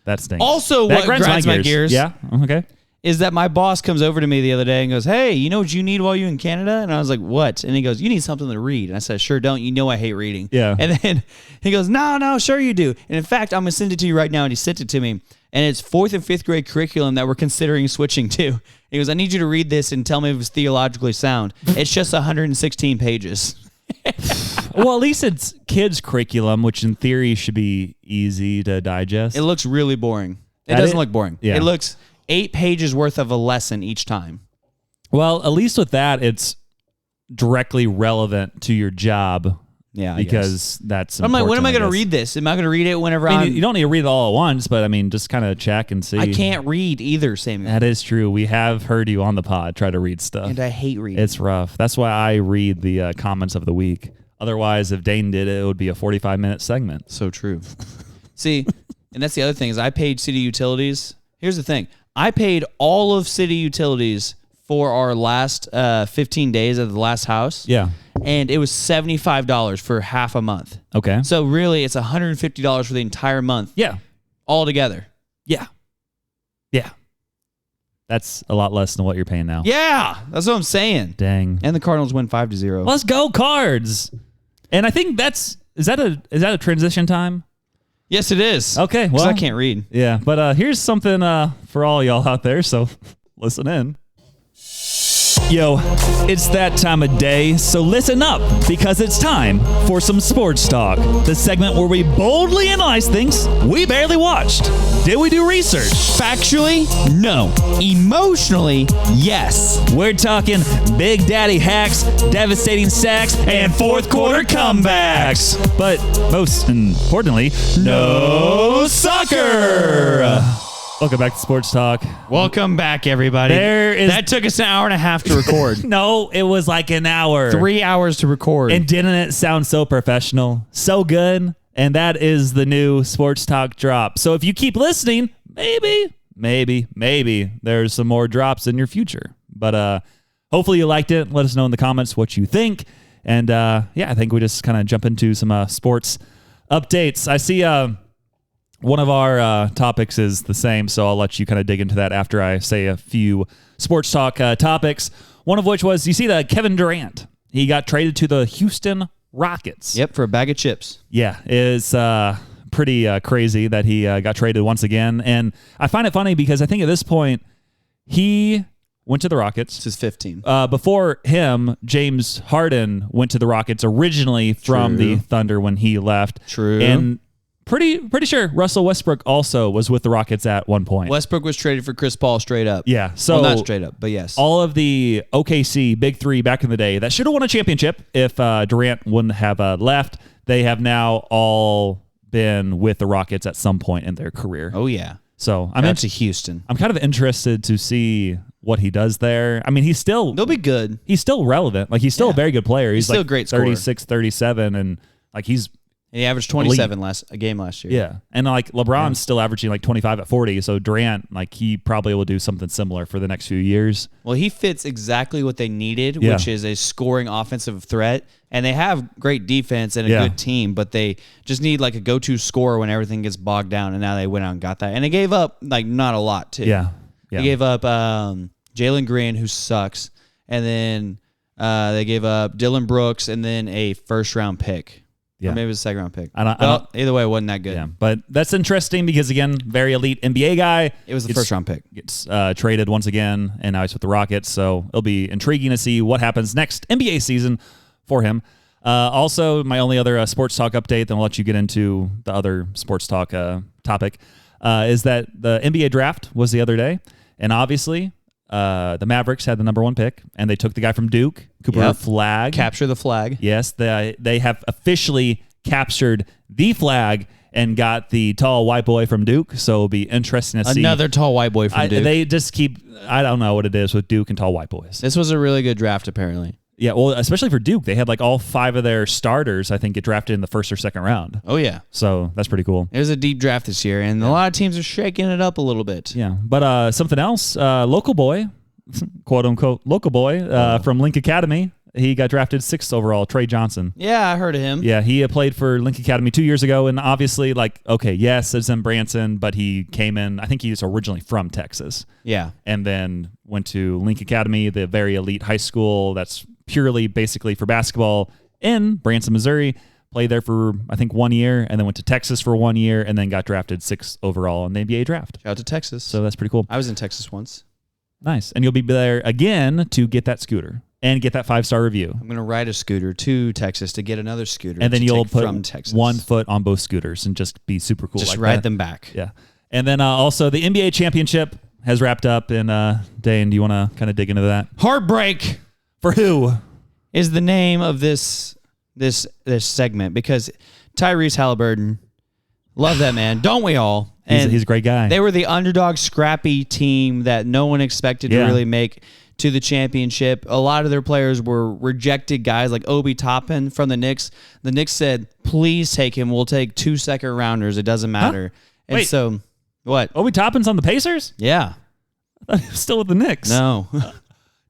S1: That stinks.
S2: Also, what grinds my gears
S1: yeah, okay,
S2: is that my boss comes over to me the other day and goes, hey, you know what you need while you're in Canada? And I was like, what? And he goes, you need something to read. And I said, sure don't. You know I hate reading.
S1: Yeah.
S2: And then he goes, no, sure you do. And in fact, I'm going to send it to you right now. And he sent it to me. And it's 4th and 5th grade curriculum that we're considering switching to. He goes, I need you to read this and tell me if it's theologically sound. It's just 116 pages.
S1: Well, at least it's kids' curriculum, which in theory should be easy to digest.
S2: It looks really boring. It doesn't look boring.
S1: Yeah.
S2: It looks 8 pages worth of a lesson each time.
S1: Well, at least with that, it's directly relevant to your job.
S2: Yeah,
S1: because that's.
S2: I'm like, when am I going to read this? Am I going to read it whenever
S1: you don't need to read it all at once, but I mean, just kind of check and see.
S2: I can't read either, Samuel.
S1: That is true. We have heard you on the pod try to read stuff,
S2: and I hate reading.
S1: It's rough. That's why I read the comments of the week. Otherwise, if Dane did it, it would be a 45-minute segment.
S2: So true. See, and that's the other thing is I paid city utilities. Here's the thing: I paid all of city utilities for our last 15 days of the last house.
S1: Yeah.
S2: And it was $75 for half a month.
S1: Okay.
S2: So really, it's $150 for the entire month.
S1: Yeah.
S2: All together.
S1: Yeah. Yeah. That's a lot less than what you're paying now.
S2: Yeah. That's what I'm saying.
S1: Dang.
S2: And the Cardinals win 5-0.
S1: Let's go Cards. And I think is that a transition time?
S2: Yes, it is.
S1: Okay. Well,
S2: I can't read.
S1: Yeah. But here's something for all y'all out there. So listen in. Yo, it's that time of day, so listen up, because it's time for some sports talk. The segment where we boldly analyze things we barely watched. Did we do research?
S2: Factually, no. Emotionally, yes.
S1: We're talking Big Daddy hacks, devastating sacks, and fourth quarter comebacks. But most importantly, no soccer. Welcome back to Sports Talk.
S2: Welcome back, everybody. That took us an hour and a half to record.
S1: No, it was like an hour.
S2: 3 hours to record.
S1: And didn't it sound so professional? So good. And that is the new Sports Talk drop. So if you keep listening, maybe there's some more drops in your future. But hopefully you liked it. Let us know in the comments what you think. And I think we just kind of jump into some sports updates. I see one of our topics is the same, so I'll let you kind of dig into that after I say a few sports talk topics. One of which was, you see that Kevin Durant, he got traded to the Houston Rockets.
S2: Yep, for a bag of chips.
S1: Yeah, it's pretty crazy that he got traded once again. And I find it funny because I think at this point, he went to the Rockets.
S2: This is 15.
S1: Before him, James Harden went to the Rockets originally from the Thunder when he left.
S2: True.
S1: And pretty sure Russell Westbrook also was with the Rockets at one point.
S2: Westbrook was traded for Chris Paul straight up.
S1: Yeah. So
S2: well, not straight up, but yes.
S1: All of the OKC Big Three back in the day that should have won a championship if Durant wouldn't have left, they have now all been with the Rockets at some point in their career.
S2: Oh, yeah.
S1: So
S2: I'm to Houston.
S1: I'm kind of interested to see what he does there. I mean, they'll
S2: be good.
S1: He's still relevant. Like, he's still a very good player. He's
S2: still
S1: like
S2: a great
S1: 36, 37, and like
S2: he averaged 27 a game last year.
S1: Yeah. And like LeBron's still averaging like 25 at 40. So Durant, like, he probably will do something similar for the next few years.
S2: Well, he fits exactly what they needed, which is a scoring offensive threat. And they have great defense and a good team, but they just need like a go-to scorer when everything gets bogged down. And now they went out and got that. And they gave up like not a lot too.
S1: Yeah.
S2: They gave up Jalen Green, who sucks. And then they gave up Dylan Brooks and then a first-round pick.
S1: Yeah.
S2: Or maybe it was a second-round pick.
S1: I don't,
S2: either way, it wasn't that good.
S1: Yeah, but that's interesting because, again, very elite NBA guy.
S2: It was the first-round pick.
S1: Gets traded once again, and now he's with the Rockets, so it'll be intriguing to see what happens next NBA season for him. Also, my only other sports talk update, then I'll let you get into the other sports talk topic, is that the NBA draft was the other day, and obviously the Mavericks had the number 1 pick, and they took the guy from Duke, Cooper Flagg.
S2: Capture the flag.
S1: Yes, they have officially captured the flag and got the tall white boy from Duke, so it'll be interesting to see.
S2: Another tall white boy from Duke.
S1: They just keep, I don't know what it is with Duke and tall white boys.
S2: This was a really good draft, apparently.
S1: Yeah, well, especially for Duke. They had like all 5 of their starters, I think, get drafted in the first or second round.
S2: Oh, yeah.
S1: So that's pretty cool.
S2: It was a deep draft this year, and a lot of teams are shaking it up a little bit.
S1: Yeah, but something else, local boy, quote-unquote local boy from Link Academy, he got drafted 6th overall, Trey Johnson.
S2: Yeah, I heard of him.
S1: Yeah, he played for Link Academy 2 years ago, and obviously, like, okay, yes, it's in Branson, but he came in, I think he was originally from Texas.
S2: Yeah.
S1: And then went to Link Academy, the very elite high school that's purely basically for basketball in Branson, Missouri. Played there for, I think, 1 year, and then went to Texas for 1 year, and then got drafted 6th overall in the NBA draft.
S2: Shout out to Texas.
S1: So that's pretty cool.
S2: I was in Texas once.
S1: Nice. And you'll be there again to get that scooter and get that 5-star review.
S2: I'm going to ride a scooter to Texas to get another scooter.
S1: And then you'll put
S2: from Texas.
S1: 1 foot on both scooters and just be super cool.
S2: Just
S1: like
S2: ride
S1: that.
S2: them back.
S1: Yeah. And then also the NBA championship has wrapped up. And Dane, do you want to kind of dig into that?
S2: Heartbreak.
S1: For who?
S2: Is the name of this segment, because Tyrese Halliburton, love that man, don't we all? And
S1: he's a great guy.
S2: They were the underdog, scrappy team that no one expected to really make to the championship. A lot of their players were rejected guys like Obi Toppin from the Knicks. The Knicks said, please take him. We'll take 2 second-rounders. It doesn't matter. Huh? And
S1: Wait.
S2: So, what?
S1: Obi Toppin's on the Pacers?
S2: Yeah.
S1: I thought he was still with the Knicks.
S2: No.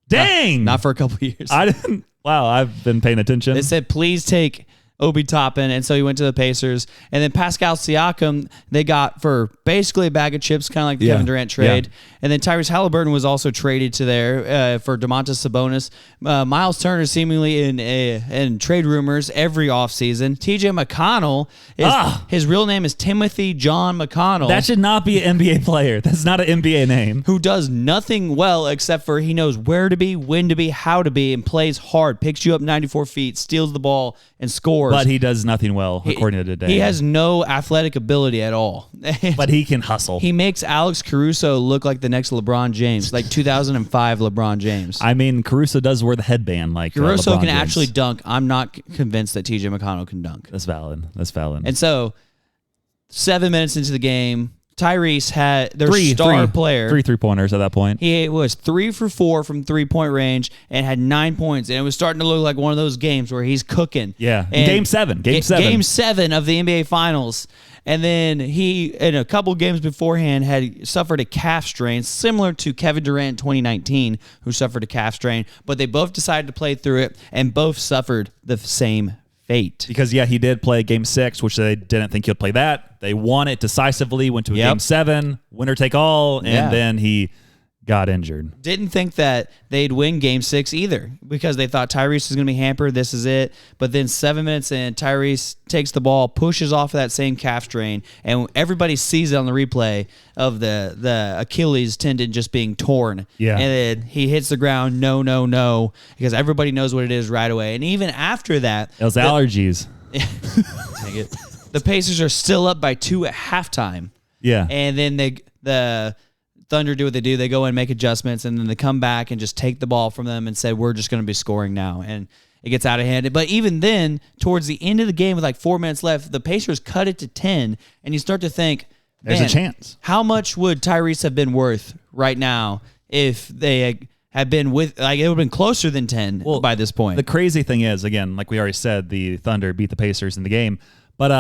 S1: Dang.
S2: Not for a couple years.
S1: I didn't. Wow, I've been paying attention.
S2: They said, please take Obi Toppin, and so he went to the Pacers. And then Pascal Siakam, they got for basically a bag of chips, kind of like the Kevin Durant trade. Yeah. And then Tyrese Halliburton was also traded to there for Domantas Sabonis. Miles Turner seemingly in trade rumors every offseason. TJ McConnell, his real name is Timothy John McConnell.
S1: That should not be an NBA player. That's not an NBA name.
S2: Who does nothing well except for he knows where to be, when to be, how to be, and plays hard, picks you up 94 feet, steals the ball, and scores.
S1: But he does nothing well, according to today.
S2: He has no athletic ability at all.
S1: But he can hustle.
S2: He makes Alex Caruso look like the next LeBron James, like 2005 LeBron James.
S1: I mean, Caruso does wear the headband like
S2: Caruso
S1: LeBron
S2: can
S1: James.
S2: actually dunk. I'm not convinced that TJ McConnell can dunk.
S1: That's valid.
S2: And so, 7 minutes into the game, Tyrese had their star player.
S1: 3 3-pointers at that point.
S2: He was 3 for 4 from 3-point range and had 9 points. And it was starting to look like one of those games where he's cooking.
S1: Yeah. Game 7. Game
S2: 7 of the NBA Finals. And then he, in a couple games beforehand, had suffered a calf strain, similar to Kevin Durant in 2019, who suffered a calf strain. But they both decided to play through it, and both suffered the same fate.
S1: Because, he did play Game 6, which they didn't think he'd play that. They won it decisively, went to a Game 7, winner take all, and then he got injured.
S2: Didn't think that they'd win Game 6 either, because they thought Tyrese was going to be hampered. This is it. But then 7 minutes in, Tyrese takes the ball, pushes off of that same calf strain, and everybody sees it on the replay of the Achilles tendon just being torn.
S1: Yeah.
S2: And then he hits the ground, no, because everybody knows what it is right away. And even after that...
S1: It was allergies.
S2: Dang it. The Pacers are still up by 2 at halftime.
S1: Yeah.
S2: And then the Thunder do what they do. They go in, make adjustments, and then they come back and just take the ball from them and said, we're just going to be scoring now. And it gets out of hand. But even then, towards the end of the game with like 4 minutes left, the Pacers cut it to 10, and you start to think,
S1: there's a chance.
S2: How much would Tyrese have been worth right now if they had been with, like, it would have been closer than 10 by this point?
S1: The crazy thing is, again, like we already said, the Thunder beat the Pacers in the game. But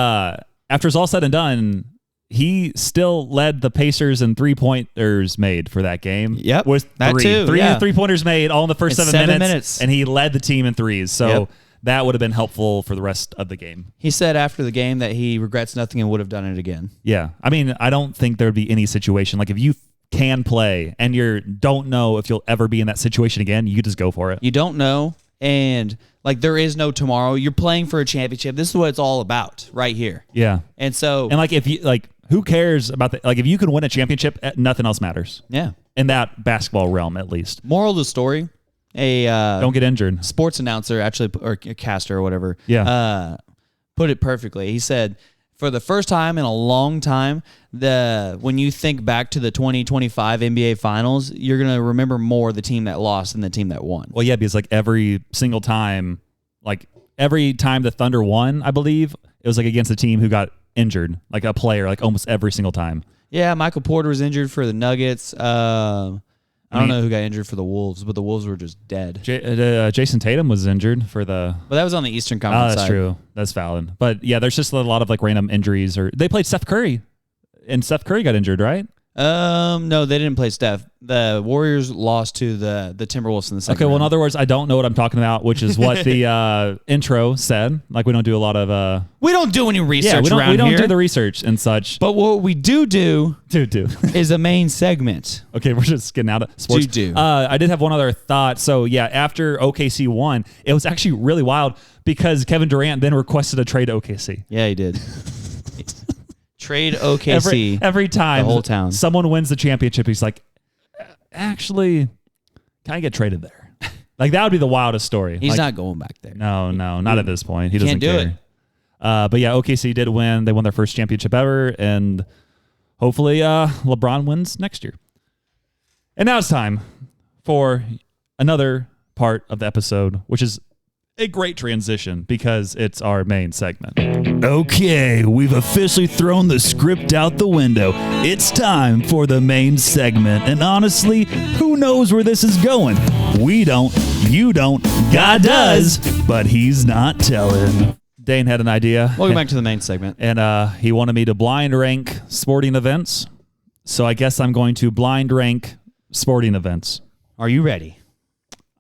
S1: after it's all said and done, he still led the Pacers in 3-pointers made for that game.
S2: Yep.
S1: With
S2: that too.
S1: Three 3-pointers made all in the first 7 minutes. And he led the team in threes. So that would have been helpful for the rest of the game.
S2: He said after the game that he regrets nothing and would have done it again.
S1: Yeah. I mean, I don't think there would be any situation. Like if you can play and you don't know if you'll ever be in that situation again, you just go for it.
S2: You don't know. And like there is no tomorrow. You're playing for a championship. This is what it's all about right here.
S1: Yeah.
S2: And so,
S1: and like if you like, who cares about the, like if you can win a championship, nothing else matters.
S2: Yeah.
S1: In that basketball realm, at least.
S2: Moral of the story:
S1: don't get injured.
S2: Sports announcer, actually, or a caster or whatever, put it perfectly. He said, for the first time in a long time, when you think back to the 2025 NBA Finals, you're gonna remember more the team that lost than the team that won.
S1: Well, yeah, because like every single time, like every time the Thunder won, I believe it was like against a team who got injured, like a player, like almost every single time.
S2: Yeah, Michael Porter was injured for the Nuggets. I don't know who got injured for the Wolves, but the Wolves were just dead.
S1: Jason Tatum was injured for the...
S2: But that was on the Eastern Conference
S1: side.
S2: That's
S1: true. That's valid. But yeah, there's just a lot of like random injuries. Or they played Steph Curry, and Steph Curry got injured, right?
S2: No, they didn't play Steph. The Warriors lost to the Timberwolves in the second round.
S1: Well, in other words, I don't know what I'm talking about, which is what the intro said. Like, we don't do a lot of...
S2: we don't do any research around here.
S1: We don't do the research and such.
S2: But what we do is a main segment.
S1: Okay, we're just getting out of sports. I did have one other thought. So, yeah, after OKC won, it was actually really wild because Kevin Durant then requested a trade to OKC.
S2: Yeah, he did. Trade OKC.
S1: Every time
S2: the whole town.
S1: Someone wins the championship, he's like, actually, can I get traded there? Like, that would be the wildest story.
S2: He's
S1: like,
S2: not going back there.
S1: No, not at this point. He doesn't
S2: can't do
S1: care. But yeah, OKC did win. They won their first championship ever, and hopefully LeBron wins next year. And now it's time for another part of the episode, which is a great transition because it's our main segment. Okay, we've officially thrown the script out the window. It's time for the main segment. And honestly, who knows where this is going? We don't, you don't, God does, but he's not telling. Dane had an idea.
S2: Welcome back to the main segment.
S1: And he wanted me to blind rank sporting events. So I guess I'm going to blind rank sporting events.
S2: Are you ready?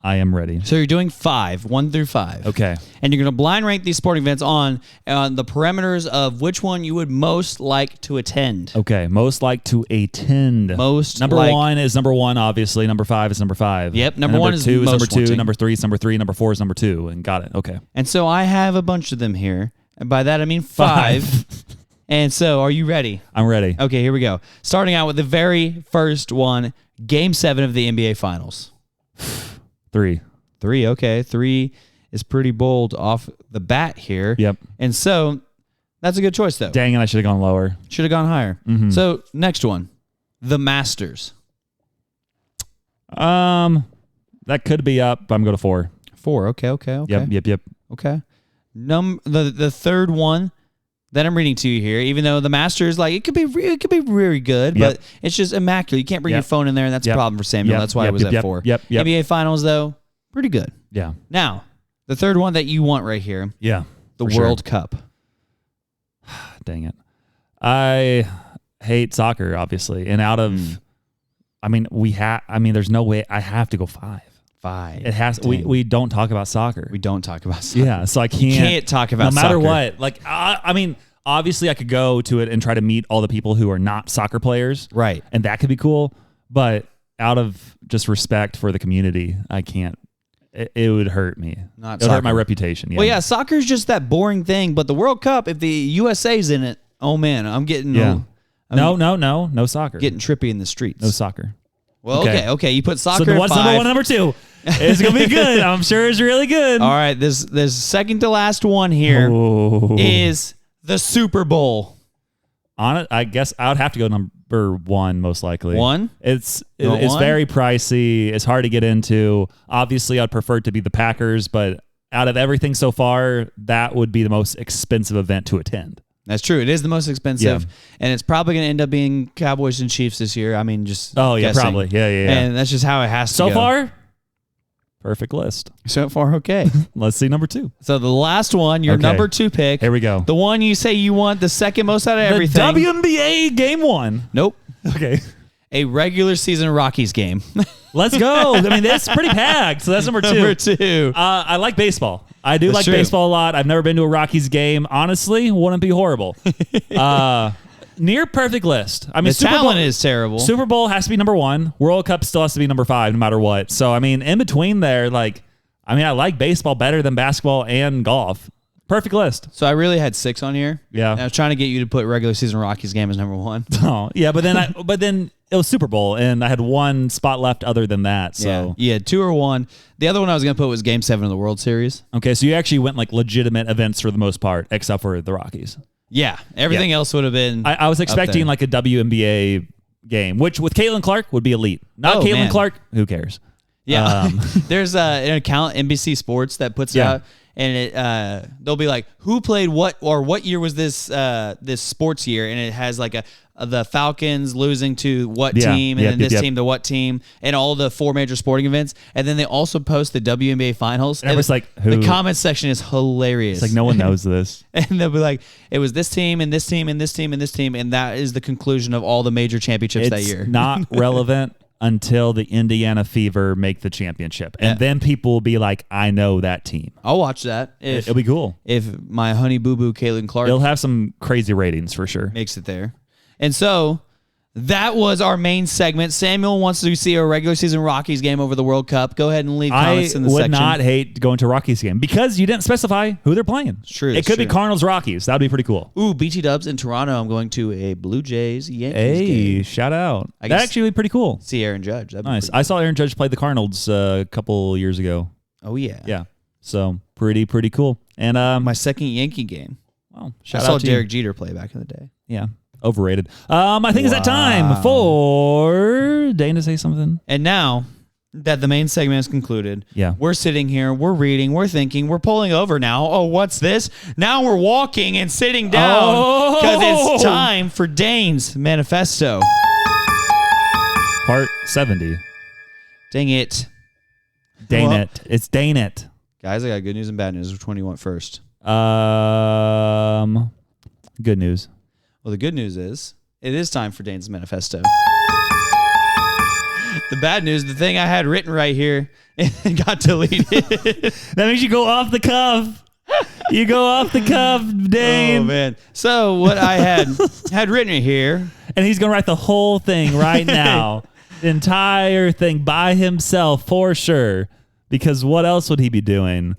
S1: I am ready.
S2: So you're doing 5, 1 through 5.
S1: Okay.
S2: And you're going to blind rank these sporting events on the parameters of which one you would most like to attend.
S1: Okay. Most like to attend.
S2: Most
S1: number
S2: like,
S1: 1 is number 1, obviously. Number 5 is number 5.
S2: Yep.
S1: Number
S2: 1 is
S1: 2 is
S2: most
S1: number 2.
S2: wanting.
S1: Number 3 is number 3. Number 4 is number 2. And got it. Okay.
S2: And so I have a bunch of them here. And by that I mean 5. And so are you ready?
S1: I'm ready.
S2: Okay, here we go. Starting out with the very first one, Game 7 of the NBA Finals.
S1: 3.
S2: 3, okay. 3 is pretty bold off the bat here.
S1: Yep.
S2: And so that's a good choice, though.
S1: Dang it, I should have gone lower.
S2: Should have gone higher.
S1: Mm-hmm.
S2: So next one, the Masters.
S1: That could be up, but I'm going to 4.
S2: 4, okay.
S1: Yep.
S2: Okay. The third one that I'm reading to you here, even though the Masters, like it could be really good, but it's just immaculate. You can't bring your phone in there, and that's a problem for Samuel. That's why I was at 4.
S1: Yep.
S2: NBA Finals, though, pretty good.
S1: Yeah.
S2: Now, the third one that you want right here,
S1: Yeah.
S2: the World Cup.
S1: Dang it. I hate soccer, obviously. And out of, there's no way I have to go 5.
S2: 5.
S1: It has. We don't talk about soccer.
S2: We don't talk about soccer.
S1: Yeah, so I can't.
S2: You can't talk about
S1: no matter
S2: soccer.
S1: what. Like, obviously I could go to it and try to meet all the people who are not soccer players.
S2: Right.
S1: And that could be cool. But out of just respect for the community, I can't. It would hurt me. It would hurt my reputation. Yeah.
S2: Well, yeah, soccer's just that boring thing. But the World Cup, if the USA's in it, oh man, I'm getting
S1: no soccer.
S2: Getting trippy in the streets.
S1: No soccer.
S2: Well, okay. You put soccer.
S1: So what's
S2: at 5.
S1: number 1, number 2? It's gonna be good. I'm sure it's really good.
S2: All right, this second to last one here is the Super Bowl.
S1: On it, I guess I would have to go number 1 most likely.
S2: 1?
S1: It's
S2: one?
S1: very pricey. It's hard to get into. Obviously, I'd prefer it to be the Packers, but out of everything so far, that would be the most expensive event to attend.
S2: That's true. It is the most expensive, and it's probably going to end up being Cowboys and Chiefs this year. I mean, just guessing.
S1: Probably. Yeah.
S2: And that's just how it has to go.
S1: So far, perfect list.
S2: So far, okay.
S1: Let's see number 2.
S2: So the last one, your number 2 pick.
S1: Here we go.
S2: The one you say you want the second most out of everything.
S1: The WNBA Game 1.
S2: Nope.
S1: Okay.
S2: A regular season Rockies game.
S1: Let's go. I mean, that's pretty packed. So that's number 2.
S2: Number 2.
S1: I like baseball. I do
S2: That's
S1: like
S2: true.
S1: baseball a lot. I've never been to a Rockies game. Honestly, wouldn't be horrible. Near perfect list. I mean,
S2: The talent is terrible.
S1: Super Bowl has to be number 1. World Cup still has to be number 5, no matter what. So, I mean, in between there, I like baseball better than basketball and golf. Perfect list.
S2: So I really had 6 on here.
S1: Yeah.
S2: And I was trying to get you to put regular season Rockies game as number 1.
S1: Oh, yeah, but then it was Super Bowl, and I had 1 spot left other than that. So
S2: yeah, 2 or 1. The other one I was going to put was Game 7 of the World Series.
S1: Okay, so you actually went legitimate events for the most part, except for the Rockies.
S2: Yeah, everything else would have been.
S1: I was expecting a WNBA game, which with Caitlin Clark would be elite. Not Caitlin
S2: man.
S1: Clark, who cares?
S2: Yeah, there's an account NBC Sports that puts it out, and they'll be like, who played what or what year was this this sports year, and it has the Falcons losing to what team, and then this team to what team, and all the 4 major sporting events, and then they also post the WNBA finals.
S1: And it's like, who?
S2: The comment section is hilarious.
S1: It's like no one knows this,
S2: and they'll be like, it was this team and this team and this team and this team, and that is the conclusion of all the major championships that year.
S1: It's not relevant until the Indiana Fever make the championship, and then people will be like, I know that team.
S2: I'll watch that.
S1: It'll be cool
S2: if my honey boo boo Caitlin Clark.
S1: It'll have some crazy ratings for sure.
S2: Makes it there. And so that was our main segment. Samuel wants to see a regular season Rockies game over the World Cup. Go ahead and leave comments in the section.
S1: I would not hate going to a Rockies game because you didn't specify who they're playing.
S2: True.
S1: It could be Cardinals Rockies. That would be pretty cool.
S2: Ooh, BT Dubs in Toronto. I'm going to a Blue Jays Yankees game.
S1: Shout out. That'd actually be pretty cool.
S2: See Aaron Judge. That'd be
S1: nice. I saw Aaron Judge play the Cardinals a couple years ago.
S2: Oh, yeah.
S1: Yeah. So pretty cool. And
S2: my second Yankee game.
S1: Well,
S2: I saw Derek Jeter play back in the day.
S1: Yeah. Overrated. I think it's that time for Dane to say something.
S2: And now that the main segment is concluded,
S1: yeah,
S2: we're sitting here, we're reading, we're thinking, we're pulling over now. Oh, what's this? Now we're walking and sitting down because it's time for Dane's manifesto.
S1: Part 70.
S2: Dang it.
S1: Dane it. It's Dane it.
S2: Guys, I got good news and bad news. Which one do you want first?
S1: Good news.
S2: Well, the good news is it is time for Dane's manifesto. The bad news, the thing I had written right here got deleted.
S1: That makes you go off the cuff. You go off the cuff, Dane.
S2: Oh, man. So what I had written here.
S1: And he's going to write the whole thing right now. The entire thing by himself for sure. Because what else would he be doing?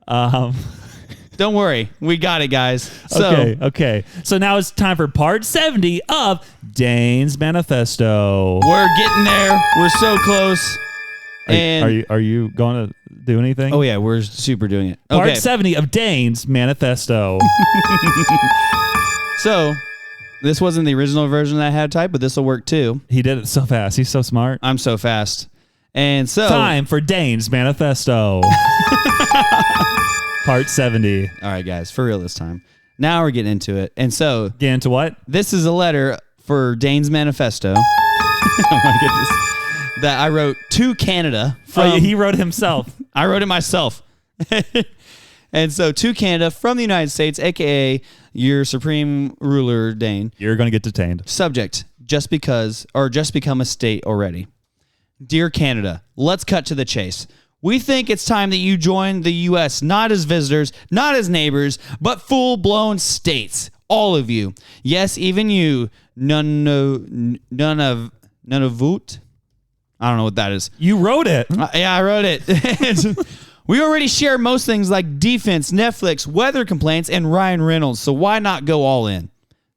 S2: Don't worry. We got it, guys. So,
S1: okay. So now it's time for part 70 of Dane's Manifesto.
S2: We're getting there. We're so close.
S1: Are you going to do anything?
S2: Oh, yeah. We're super doing it.
S1: Part 70 of Dane's Manifesto.
S2: So, this wasn't the original version that I had typed, but this will work too.
S1: He did it so fast. He's so smart.
S2: I'm so fast. And so...
S1: Time for Dane's Manifesto. Part 70.
S2: All right, guys. For real this time. Now we're getting into it. And so...
S1: Get into what?
S2: This is a letter for Dane's Manifesto. Oh, my goodness. That I wrote to Canada.
S1: He wrote himself.
S2: I wrote it myself. And so to Canada from the United States, a.k.a. your supreme ruler, Dane.
S1: You're going to get detained.
S2: Subject, just because, or just become a state already. Dear Canada, let's cut to the chase. We think it's time that you join the U.S. not as visitors, not as neighbors, but full-blown states. All of you. Yes, even you. None of voot. I don't know what that is.
S1: You wrote it.
S2: Yeah, I wrote it. We already share most things like defense, Netflix, weather complaints, and Ryan Reynolds, so why not go all in?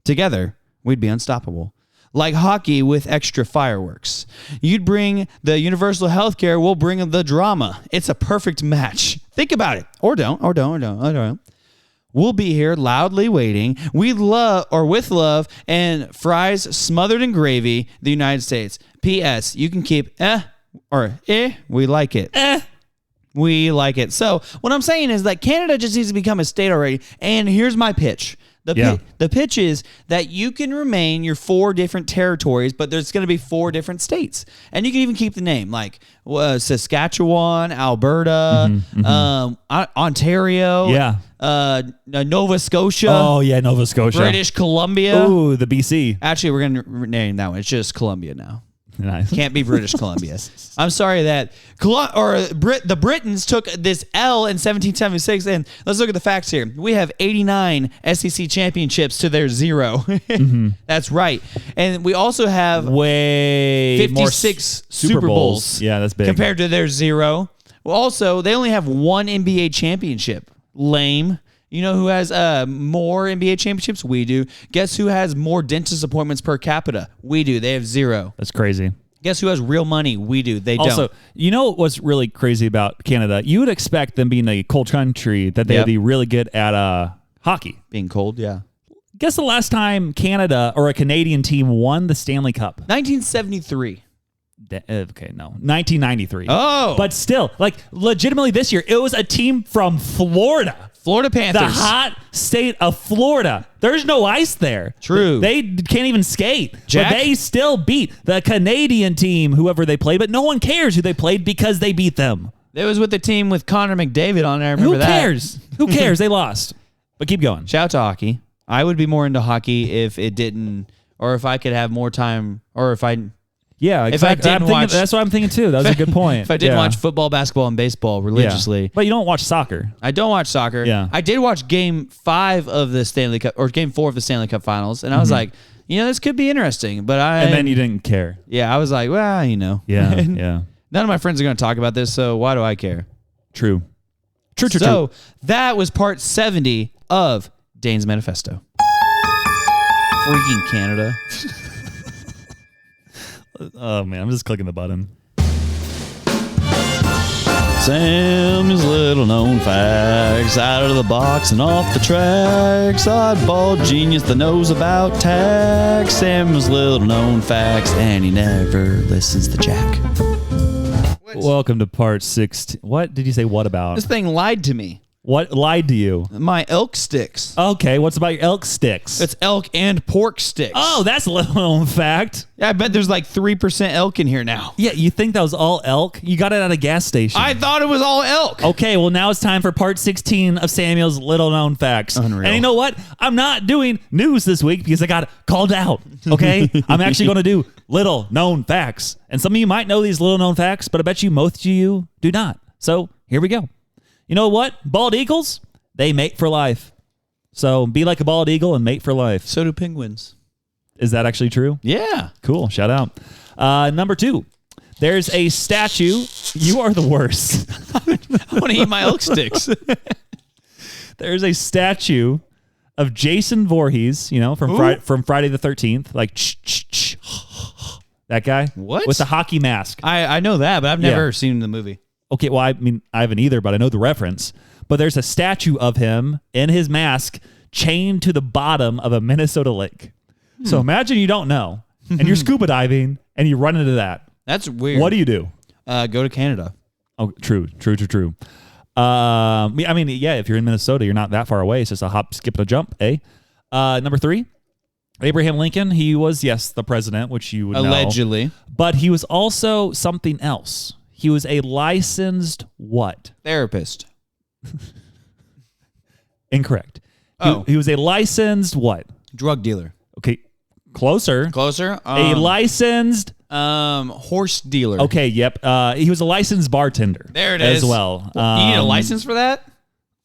S2: Together, we'd be unstoppable. Like hockey with extra fireworks. You'd bring the universal healthcare, we'll bring the drama. It's a perfect match. Think about it. Or don't. We'll be here loudly waiting. We love, or with love, and fries smothered in gravy, the United States. P.S. You can keep we like it. We like it. So what I'm saying is that Canada just needs to become a state already. And here's my pitch. The pitch is that you can remain your 4 different territories, but there's going to be 4 different states. And you can even keep the name, like Saskatchewan, Alberta, Ontario, Nova Scotia.
S1: Oh, yeah, Nova Scotia.
S2: British Columbia.
S1: Oh, the BC.
S2: Actually, we're going to name that one. It's just Columbia now.
S1: Nice.
S2: Can't be British Columbia. I'm sorry that the Britons took this L in 1776. And let's look at the facts here. We have 89 SEC championships to their 0. Mm-hmm. That's right. And we also have 56 Super Bowls.
S1: Yeah, that's big.
S2: Compared to their 0. Well, also, they only have 1 NBA championship. Lame. You know who has more NBA championships? We do. Guess who has more dentist appointments per capita? We do. They have 0.
S1: That's crazy.
S2: Guess who has real money? We do. They don't.
S1: Also, you know what's really crazy about Canada? You would expect them being a cold country that they'd be really good at hockey.
S2: Being cold, yeah.
S1: Guess the last time Canada or a Canadian team won the Stanley Cup?
S2: 1973.
S1: Okay, no. 1993.
S2: Oh.
S1: But still, like, legitimately this year, it was a team from Florida.
S2: Florida Panthers.
S1: The hot state of Florida. There's no ice there.
S2: True.
S1: They can't even skate.
S2: Jack?
S1: But they still beat the Canadian team, whoever they played, but no one cares who they played because they beat them.
S2: It was with the team with Connor McDavid on there. I remember
S1: Who cares? Who cares? They lost. But keep going.
S2: Shout out to hockey. I would be more into hockey if it didn't, or if I could have more time, or if I...
S1: Yeah, exactly. That's what I'm thinking too. That was a good point.
S2: If I didn't watch football, basketball, and baseball religiously.
S1: Yeah. But you don't watch soccer.
S2: I don't watch soccer.
S1: Yeah.
S2: I did watch Game 5 of the Stanley Cup, or Game 4 of the Stanley Cup Finals, and I was like, this could be interesting. But
S1: And then you didn't care.
S2: Yeah, I was like, well,
S1: Yeah, yeah.
S2: None of my friends are going to talk about this, so why do I care?
S1: True.
S2: So that was part 70 of Dane's Manifesto. Freaking Canada.
S1: Oh, man, I'm just clicking the button.
S2: Sam's little known facts, out of the box and off the tracks. Oddball genius that knows about tax. Sam's little known facts, and he never listens to Jack.
S1: Welcome to part 16. What did you say? What about?
S2: This thing lied to me.
S1: What lied to you?
S2: My elk sticks.
S1: Okay, what's about your elk sticks?
S2: It's elk and pork sticks.
S1: Oh, that's a little known fact.
S2: Yeah, I bet there's like 3% elk in here now.
S1: Yeah, you think that was all elk? You got it at a gas station.
S2: I thought it was all elk.
S1: Okay, well, now it's time for part 16 of Samuel's little known facts.
S2: Unreal.
S1: And you know what? I'm not doing news this week because I got called out. Okay? I'm actually going to do little known facts. And some of you might know these little known facts, but I bet you most of you do not. So here we go. You know what? Bald eagles, they mate for life. So be like a bald eagle and mate for life.
S2: So do penguins.
S1: Is that actually true?
S2: Yeah.
S1: Cool. Shout out. Number 2. There's a statue. You are the worst.
S2: I want to eat my elk sticks.
S1: There's a statue of Jason Voorhees, from Friday the 13th. Like, that guy.
S2: What?
S1: With the hockey mask.
S2: I know that, but I've never seen the movie.
S1: Okay, well, I mean, I haven't either, but I know the reference. But there's a statue of him in his mask chained to the bottom of a Minnesota lake. So imagine you don't know, and you're scuba diving, and you run into that.
S2: That's weird.
S1: What do you do?
S2: Go to Canada.
S1: Oh, true. I mean, yeah, if you're in Minnesota, you're not that far away. It's just a hop, skip, and a jump, eh? Number 3, Abraham Lincoln. He was, yes, the president, which you would know.
S2: Allegedly.
S1: But he was also something else. He was a licensed what?
S2: Therapist.
S1: Incorrect.
S2: Oh.
S1: He was a licensed what?
S2: Drug dealer.
S1: Okay, closer.
S2: Closer?
S1: A licensed...
S2: horse dealer.
S1: Okay, yep. He was a licensed bartender.
S2: There it
S1: as
S2: is.
S1: well.
S2: You need a license for that?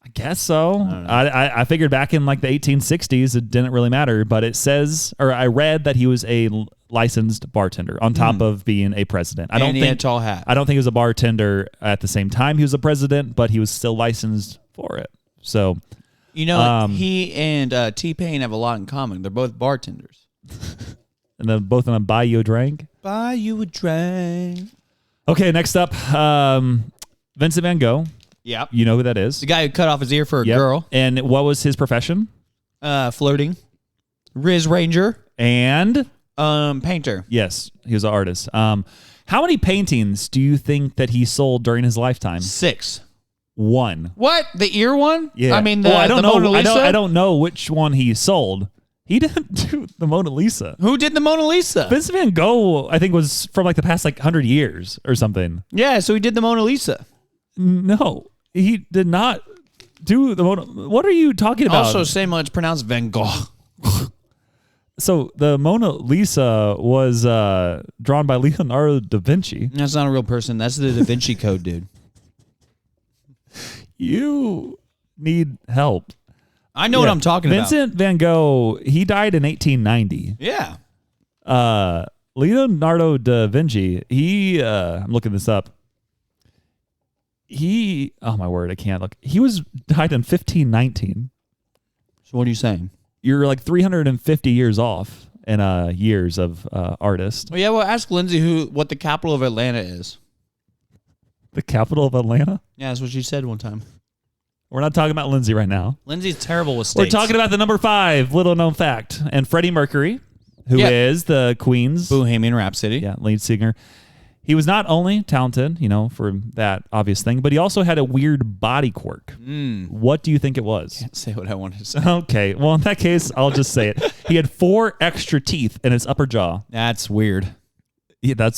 S1: I guess so. I figured back in like the 1860s, it didn't really matter, but it says, or I read that he was a licensed bartender on top of being a president. I don't think
S2: he had a tall hat.
S1: I don't think he was a bartender at the same time he was a president, but he was still licensed for it. So,
S2: he and T-Pain have a lot in common. They're both bartenders.
S1: And then both of them buy you a drink.
S2: Buy you a drink.
S1: Okay, next up, Vincent Van Gogh.
S2: Yep.
S1: You know who that is?
S2: The guy who cut off his ear for a girl.
S1: And what was his profession?
S2: Floating. Riz Ranger.
S1: And?
S2: Painter.
S1: Yes, he was an artist. How many paintings do you think that he sold during his lifetime?
S2: 6.
S1: 1.
S2: What? The ear one?
S1: Yeah.
S2: I mean,
S1: I don't know.
S2: Mona Lisa?
S1: I don't know which one he sold. He didn't do the Mona Lisa.
S2: Who did the Mona Lisa?
S1: Vincent Van Gogh, I think, was from like the past 100 years or something.
S2: Yeah, so he did the Mona Lisa.
S1: No, he did not do the Mona. What are you talking about?
S2: Also, same it's pronounced Van Gogh.
S1: So the Mona Lisa was drawn by Leonardo da Vinci.
S2: That's not a real person. That's the Da Vinci Code, dude.
S1: You need help.
S2: I know what I'm talking about.
S1: Vincent Van Gogh, he died in 1890.
S2: Yeah.
S1: Leonardo da Vinci, I'm looking this up. Oh my word, I can't look. He died in 1519.
S2: So what are you saying?
S1: You're like 350 years off in years of artist.
S2: Well, yeah, well, ask Lindsey what the capital of Atlanta is.
S1: The capital of Atlanta?
S2: Yeah, that's what she said one time.
S1: We're not talking about Lindsey right now.
S2: Lindsey's terrible with states.
S1: We're talking about the number 5, little known fact. And Freddie Mercury, who is the Queen's
S2: Bohemian Rhapsody.
S1: Yeah, lead singer. He was not only talented, for that obvious thing, but he also had a weird body quirk. What do you think it was?
S2: Can't say what I wanted to say.
S1: Okay. Well, in that case, I'll just say it. He had 4 extra teeth in his upper jaw.
S2: That's weird.
S1: Yeah,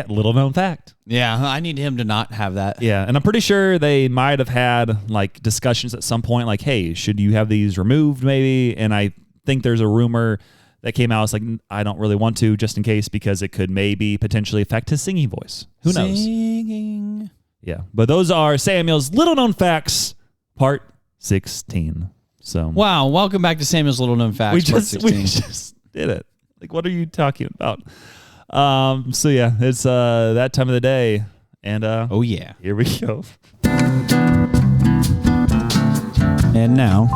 S1: little known fact.
S2: Yeah, I need him to not have that.
S1: Yeah, and I'm pretty sure they might have had like discussions at some point like, hey, should you have these removed maybe? And I think there's a rumor that came out. It's like, I don't really want to just in case because it could maybe potentially affect his singing voice. Who knows?
S2: Singing.
S1: Yeah, but those are Samuel's little known facts, part 16. So
S2: wow, welcome back to Samuel's little known facts.
S1: We just did it. Like, what are you talking about? So yeah, it's that time of the day, and
S2: oh yeah,
S1: here we go.
S2: And now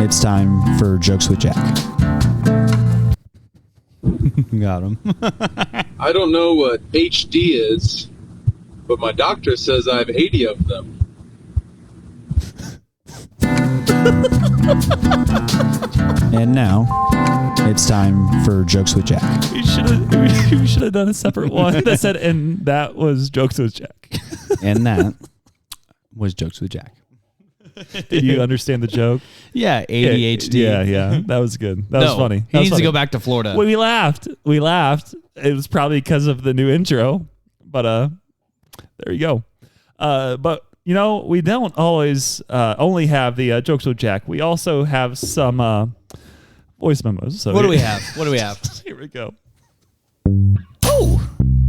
S2: it's time for Jokes with Jack. Got him.
S3: I don't know what HD is, but my doctor says I have 80 of them.
S2: And now it's time for Jokes with Jack.
S1: We should have done a separate one that said, and that was Jokes with Jack.
S2: And that was Jokes with Jack.
S1: Did you understand the joke?
S2: Yeah, ADHD.
S1: Yeah. That was good. That was funny.
S2: He needs to go back to Florida.
S1: Well, we laughed. It was probably because of the new intro, but there you go. But we don't always only have the jokes with Jack. We also have some voice memos. So
S2: what do we have?
S1: Here we go. Oh,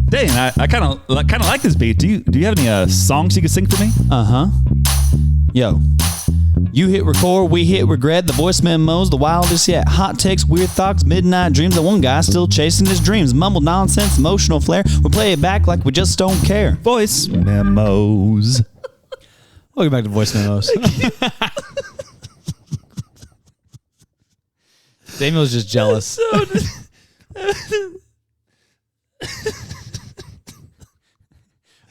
S1: Dane, I kind of like this beat. Do you have any songs you can sing for me?
S2: Yo, you hit record, we hit regret. The voice memos, the wildest yet. Hot takes, weird thoughts, midnight dreams. The one guy still chasing his dreams. Mumbled nonsense, emotional flair. We play it back like we just don't care.
S1: Voice memos.
S2: Welcome back to voice memos. Daniel's just jealous.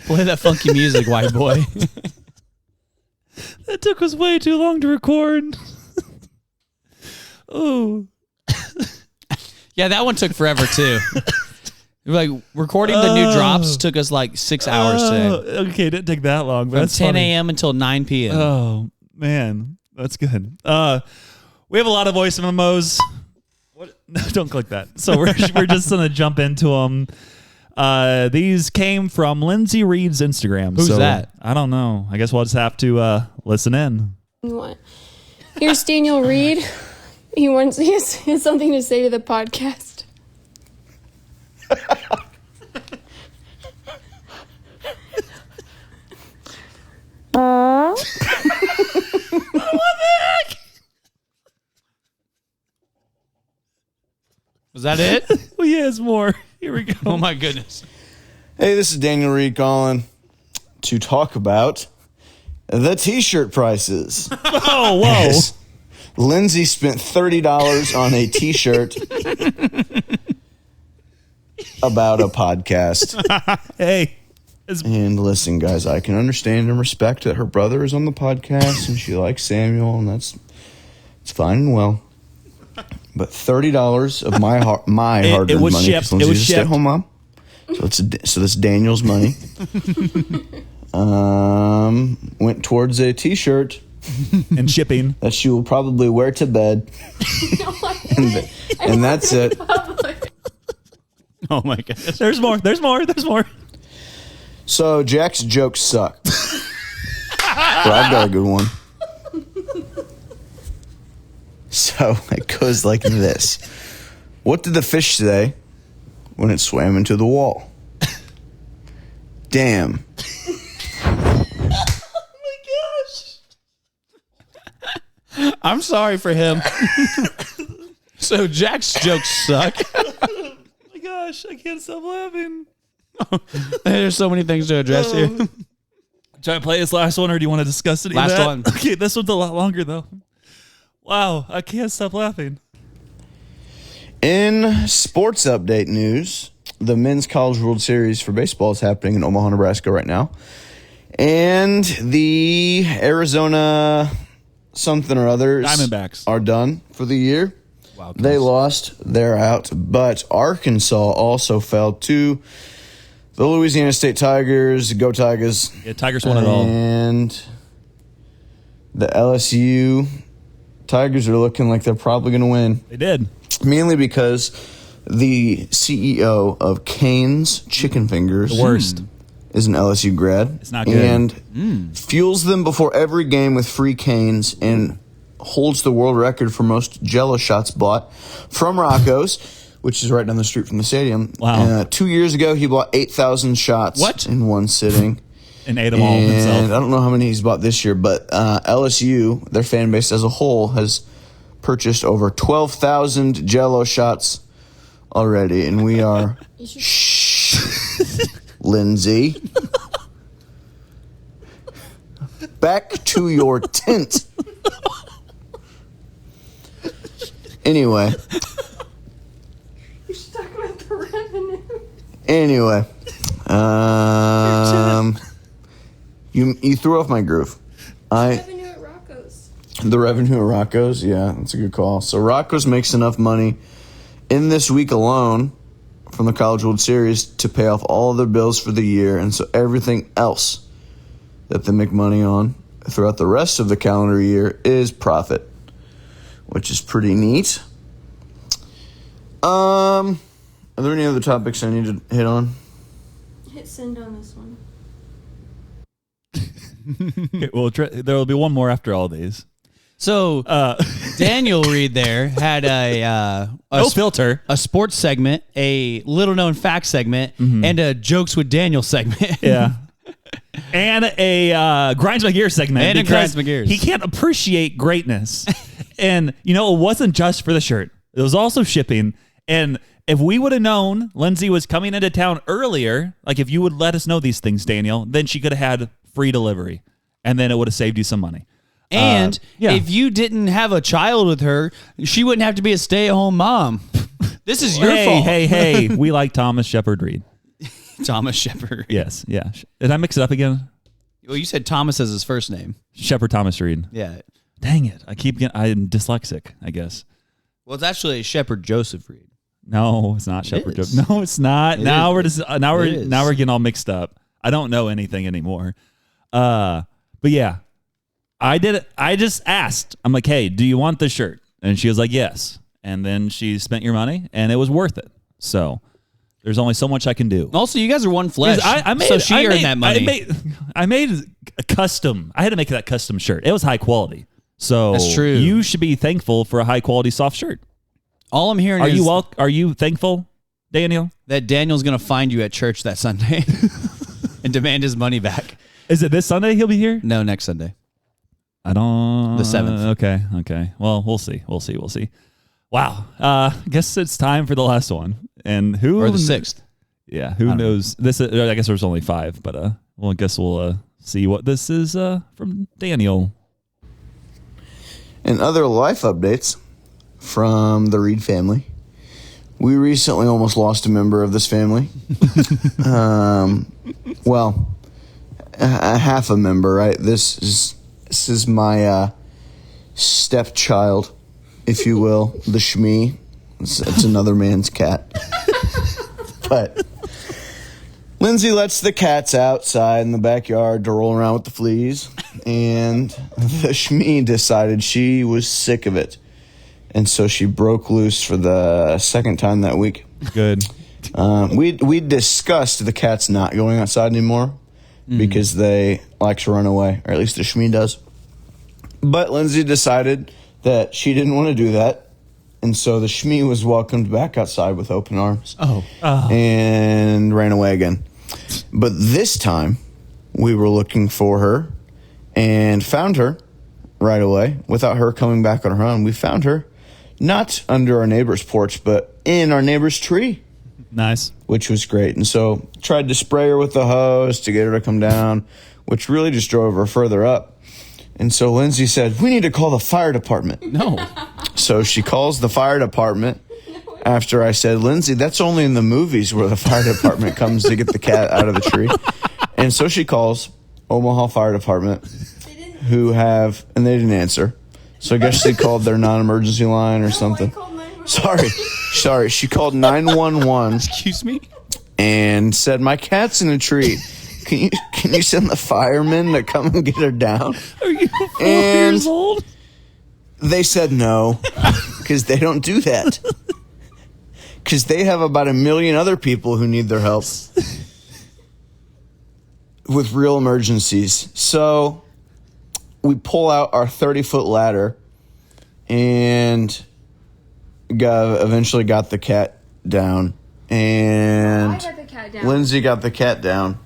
S2: Play that funky music, white boy.
S1: That took us way too long to record. Oh.
S2: Yeah, that one took forever too. Like recording the new drops took us like 6 hours today.
S1: Okay, it didn't take that long. But
S2: From
S1: that's
S2: 10
S1: funny.
S2: a.m. until 9 p.m.
S1: Oh man, that's good. We have a lot of voice memos. What? No, don't click that. So we're just gonna jump into them. These came from Lindsey Reed's Instagram.
S2: Who's that?
S1: I don't know. I guess we'll just have to listen in.
S4: What? Here's Daniel Reed. He has something to say to the podcast.
S2: What the heck? Was that it?
S1: Well, yeah, it's more. Here we go.
S2: Oh my goodness.
S5: Hey, this is Daniel Reed calling to talk about the t-shirt prices.
S1: Oh, whoa.
S5: Lindsey spent $30 on a t-shirt about a podcast.
S1: Hey.
S5: And listen, guys, I can understand and respect that her brother is on the podcast and she likes Samuel, and it's fine and well. But $30 of my hard-earned money, because Lindsay's a stay-at-home mom. So that's Daniel's money. Went towards a t-shirt
S1: and shipping
S5: that she will probably wear to bed. and that's it.
S2: Oh my goodness.
S1: There's more.
S5: So Jack's jokes suck. But I've got a good one. So it goes like this. What did the fish say when it swam into the wall? Damn.
S1: Oh my gosh.
S2: I'm sorry for him. So Jack's jokes suck.
S1: Oh my gosh, I can't stop laughing.
S2: There's so many things to address here.
S1: Should I play this last one, or do you want to discuss it?
S2: Last one.
S1: Okay, this one's a lot longer though. Wow, I can't stop laughing.
S5: In sports update news, the Men's College World Series for baseball is happening in Omaha, Nebraska right now. And the Arizona something or others
S1: Diamondbacks
S5: are done for the year.
S1: Wildcats.
S5: They lost, they're out. But Arkansas also fell to the Louisiana State Tigers. Go Tigers.
S1: Yeah, Tigers won it all.
S5: And the LSU Tigers are looking like they're probably going to win.
S1: They did.
S5: Mainly because the CEO of Cane's Chicken Fingers,
S1: the worst,
S5: is an LSU grad.
S1: It's not good.
S5: And fuels them before every game with free Canes and holds the world record for most Jell-O shots bought from Rocco's, which is right down the street from the stadium.
S1: Wow.
S5: 2 years ago, he bought 8,000 shots in one sitting.
S1: And ate them all himself.
S5: I don't know how many he's bought this year, but LSU, their fan base as a whole, has purchased over 12,000 Jell-O shots already, and we are Lindsey. Back to your tent. Anyway.
S4: You should talk about the revenue.
S5: Anyway. You threw off my groove.
S4: Revenue at Rocco's.
S5: The revenue at Rocco's, yeah, that's a good call. So Rocco's makes enough money in this week alone from the College World Series to pay off all of their bills for the year, and so everything else that they make money on throughout the rest of the calendar year is profit, which is pretty neat. Are there any other topics I need to hit on?
S4: Hit send on this one.
S1: Okay, well, there will be one more after all these.
S2: So Daniel Reed there had
S1: No filter.
S2: a sports segment, a little known fact segment, and a jokes with Daniel segment.
S1: Yeah. And a Grinds My Gears segment.
S2: And a
S1: because
S2: Grinds My Gears.
S1: He can't appreciate greatness. And, you know, it wasn't just for the shirt. It was also shipping. And if we would have known Lindsey was coming into town earlier, like if you would let us know these things, Daniel, then she could have had free delivery. And then it would have saved you some money.
S2: And
S1: yeah.
S2: if you didn't have a child with her, she wouldn't have to be a stay-at-home mom. This is your fault.
S1: Hey. We like Thomas Shepard Reed.
S2: Thomas Shepard.
S1: Yes, yeah. Did I mix it up again?
S2: Well, you said Thomas as his first name.
S1: Shepard Thomas Reed.
S2: Yeah.
S1: Dang it. I'm dyslexic, I guess.
S2: Well, it's actually Shepard Joseph Reed.
S1: No, it's not Shepard.
S2: is.
S1: No, it's not.
S2: It
S1: Now
S2: is.
S1: we're getting all mixed up. I don't know anything anymore. But yeah, I did it. I just asked. I'm like, hey, do you want the shirt? And she was like, yes. And then she spent your money, and it was worth it. So there's only so much I can do.
S2: Also, you guys are one flesh. So she earned that money.
S1: I made a custom. I had to make that custom shirt. It was high quality. So
S2: that's true.
S1: You should be thankful for a high quality soft shirt.
S2: All I'm hearing
S1: Are you thankful, Daniel?
S2: That Daniel's going to find you at church that Sunday and demand his money back.
S1: Is it this Sunday he'll be here?
S2: No, next Sunday.
S1: I don't.
S2: The 7th.
S1: Okay. Well, we'll see. Wow. I guess it's time for the last one. And who?
S2: Or the 6th.
S1: Yeah. Who knows? This. I guess there's only 5, but well, I guess we'll see what this is from Daniel.
S5: And other life updates from the Reed family. We recently almost lost a member of this family. Well, a half a member, right? This is my stepchild, if you will, the Schmee. It's another man's cat. But Lindsey lets the cats outside in the backyard to roll around with the fleas, and the Schmee decided she was sick of it. And so she broke loose for the second time that week.
S1: Good.
S5: We discussed the cats not going outside anymore because they like to run away, or at least the Schmee does. But Lindsey decided that she didn't want to do that. And so the Schmee was welcomed back outside with open arms. And ran away again. But this time, we were looking for her and found her right away without her coming back on her own. We found her not under our neighbor's porch, but in our neighbor's tree.
S1: Nice.
S5: Which was great. And so tried to spray her with the hose to get her to come down, which really just drove her further up. And so Lindsey said, we need to call the fire department.
S2: No.
S5: So she calls the fire department after I said, Lindsey, that's only in the movies where the fire department comes to get the cat out of the tree. And so she calls Omaha Fire Department, and they didn't answer. So I guess they called their non-emergency line or something. Sorry. She called 911.
S2: Excuse me?
S5: And said, my cat's in a tree. Can you send the firemen to come and get her down?
S1: Are you 4 years old?
S5: They said no, because they don't do that. Because they have about 1 million other people who need their help with real emergencies. So we pull out our 30-foot ladder and eventually got the cat down. And
S4: I got the cat down.
S5: Lindsey got the cat down.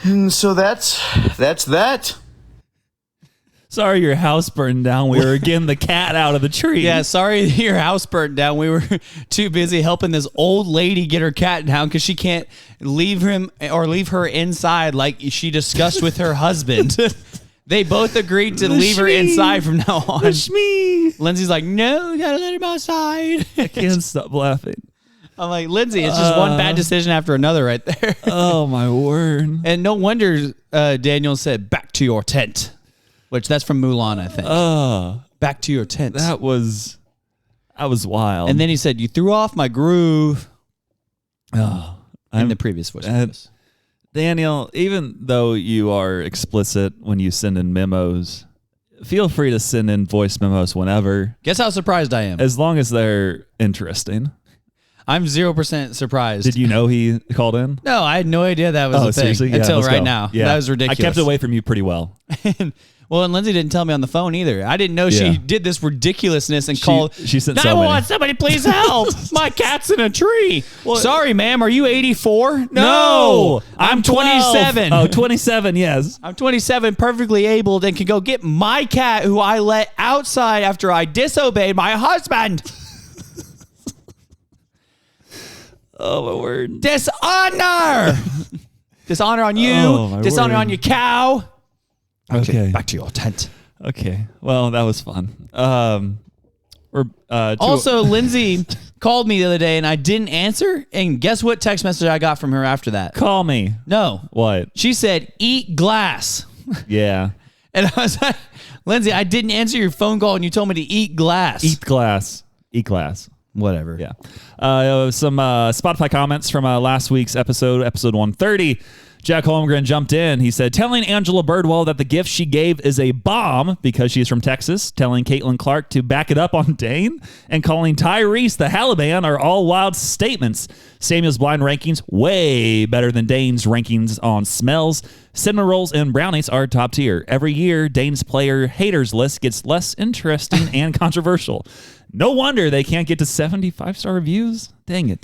S5: And so that's that.
S1: Sorry your house burned down. We were getting the cat out of the tree.
S2: Yeah, sorry your house burnt down. We were too busy helping this old lady get her cat down because she can't leave her inside like she discussed with her husband. They both agreed to leave her inside from now on.
S1: Schmee.
S2: Lindsey's like, no, you gotta let him outside.
S1: I can't stop laughing.
S2: I'm like, Lindsey, it's just one bad decision after another right there.
S1: Oh, my word.
S2: And no wonder Daniel said, back to your tent. Which that's from Mulan, I think. Back to your tent.
S1: That was wild.
S2: And then he said, you threw off my groove.
S1: Oh,
S2: In the previous voice.
S1: Daniel, even though you are explicit when you send in memos, feel free to send in voice memos whenever.
S2: Guess how surprised I am?
S1: As long as they're interesting.
S2: I'm 0% surprised.
S1: Did you know he called in?
S2: No, I had no idea that was a thing
S1: seriously? Yeah,
S2: until
S1: let's
S2: right
S1: go.
S2: now.
S1: Yeah.
S2: That was ridiculous.
S1: I kept it away from you pretty well.
S2: Well, and Lindsey didn't tell me on the phone either. I didn't know
S1: Yeah.
S2: she did this ridiculousance and called.
S1: She sent so
S2: 911,
S1: many.
S2: somebody please help. My cat's in a tree. Sorry, ma'am. Are you 84?
S1: No,
S2: I'm
S1: 12.
S2: 27.
S1: Oh, 27, yes.
S2: I'm 27, perfectly able, and can go get my cat who I let outside after I disobeyed my husband.
S1: Oh, my word.
S2: Dishonor. Dishonor on you.
S1: Oh, my
S2: Dishonor
S1: word.
S2: on your cow.
S1: Okay.
S2: Back to your tent.
S1: Okay. Well, that was fun.
S2: Also, Lindsey called me the other day and I didn't answer. And guess what text message I got from her after that?
S1: Call me.
S2: No.
S1: What?
S2: She said, eat glass.
S1: Yeah.
S2: And I was like, Lindsey, I didn't answer your phone call and you told me to eat glass.
S1: Eat glass. Eat glass.
S2: Whatever.
S1: Yeah. Some Spotify comments from last week's episode 130. Jack Holmgren jumped in. He said, telling Angela Birdwell that the gift she gave is a bomb because she's from Texas, telling Caitlin Clark to back it up on Dane, and calling Tyrese the Haliban are all wild statements. Samuel's blind rankings way better than Dane's rankings on smells. Cinnamon rolls and brownies are top tier. Every year, Dane's player haters list gets less interesting and controversial. No wonder they can't get to 75-star reviews. Dang it,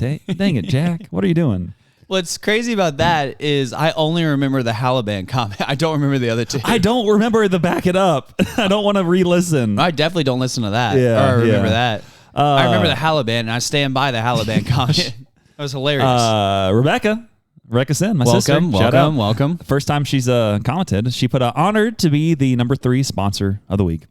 S1: Jack. What are you doing?
S2: What's crazy about that is I only remember the Haliban comment. I don't remember the other two.
S1: I don't remember the back it up. I don't want to re-listen.
S2: I definitely don't listen to that.
S1: Yeah,
S2: or remember
S1: yeah.
S2: that. I remember the Haliban, and I stand by the Haliban comment. That was hilarious.
S1: Rebecca Sin, my sister. Shout out.
S2: welcome.
S1: First time she's commented. She put honored to be the number 3 sponsor of the week.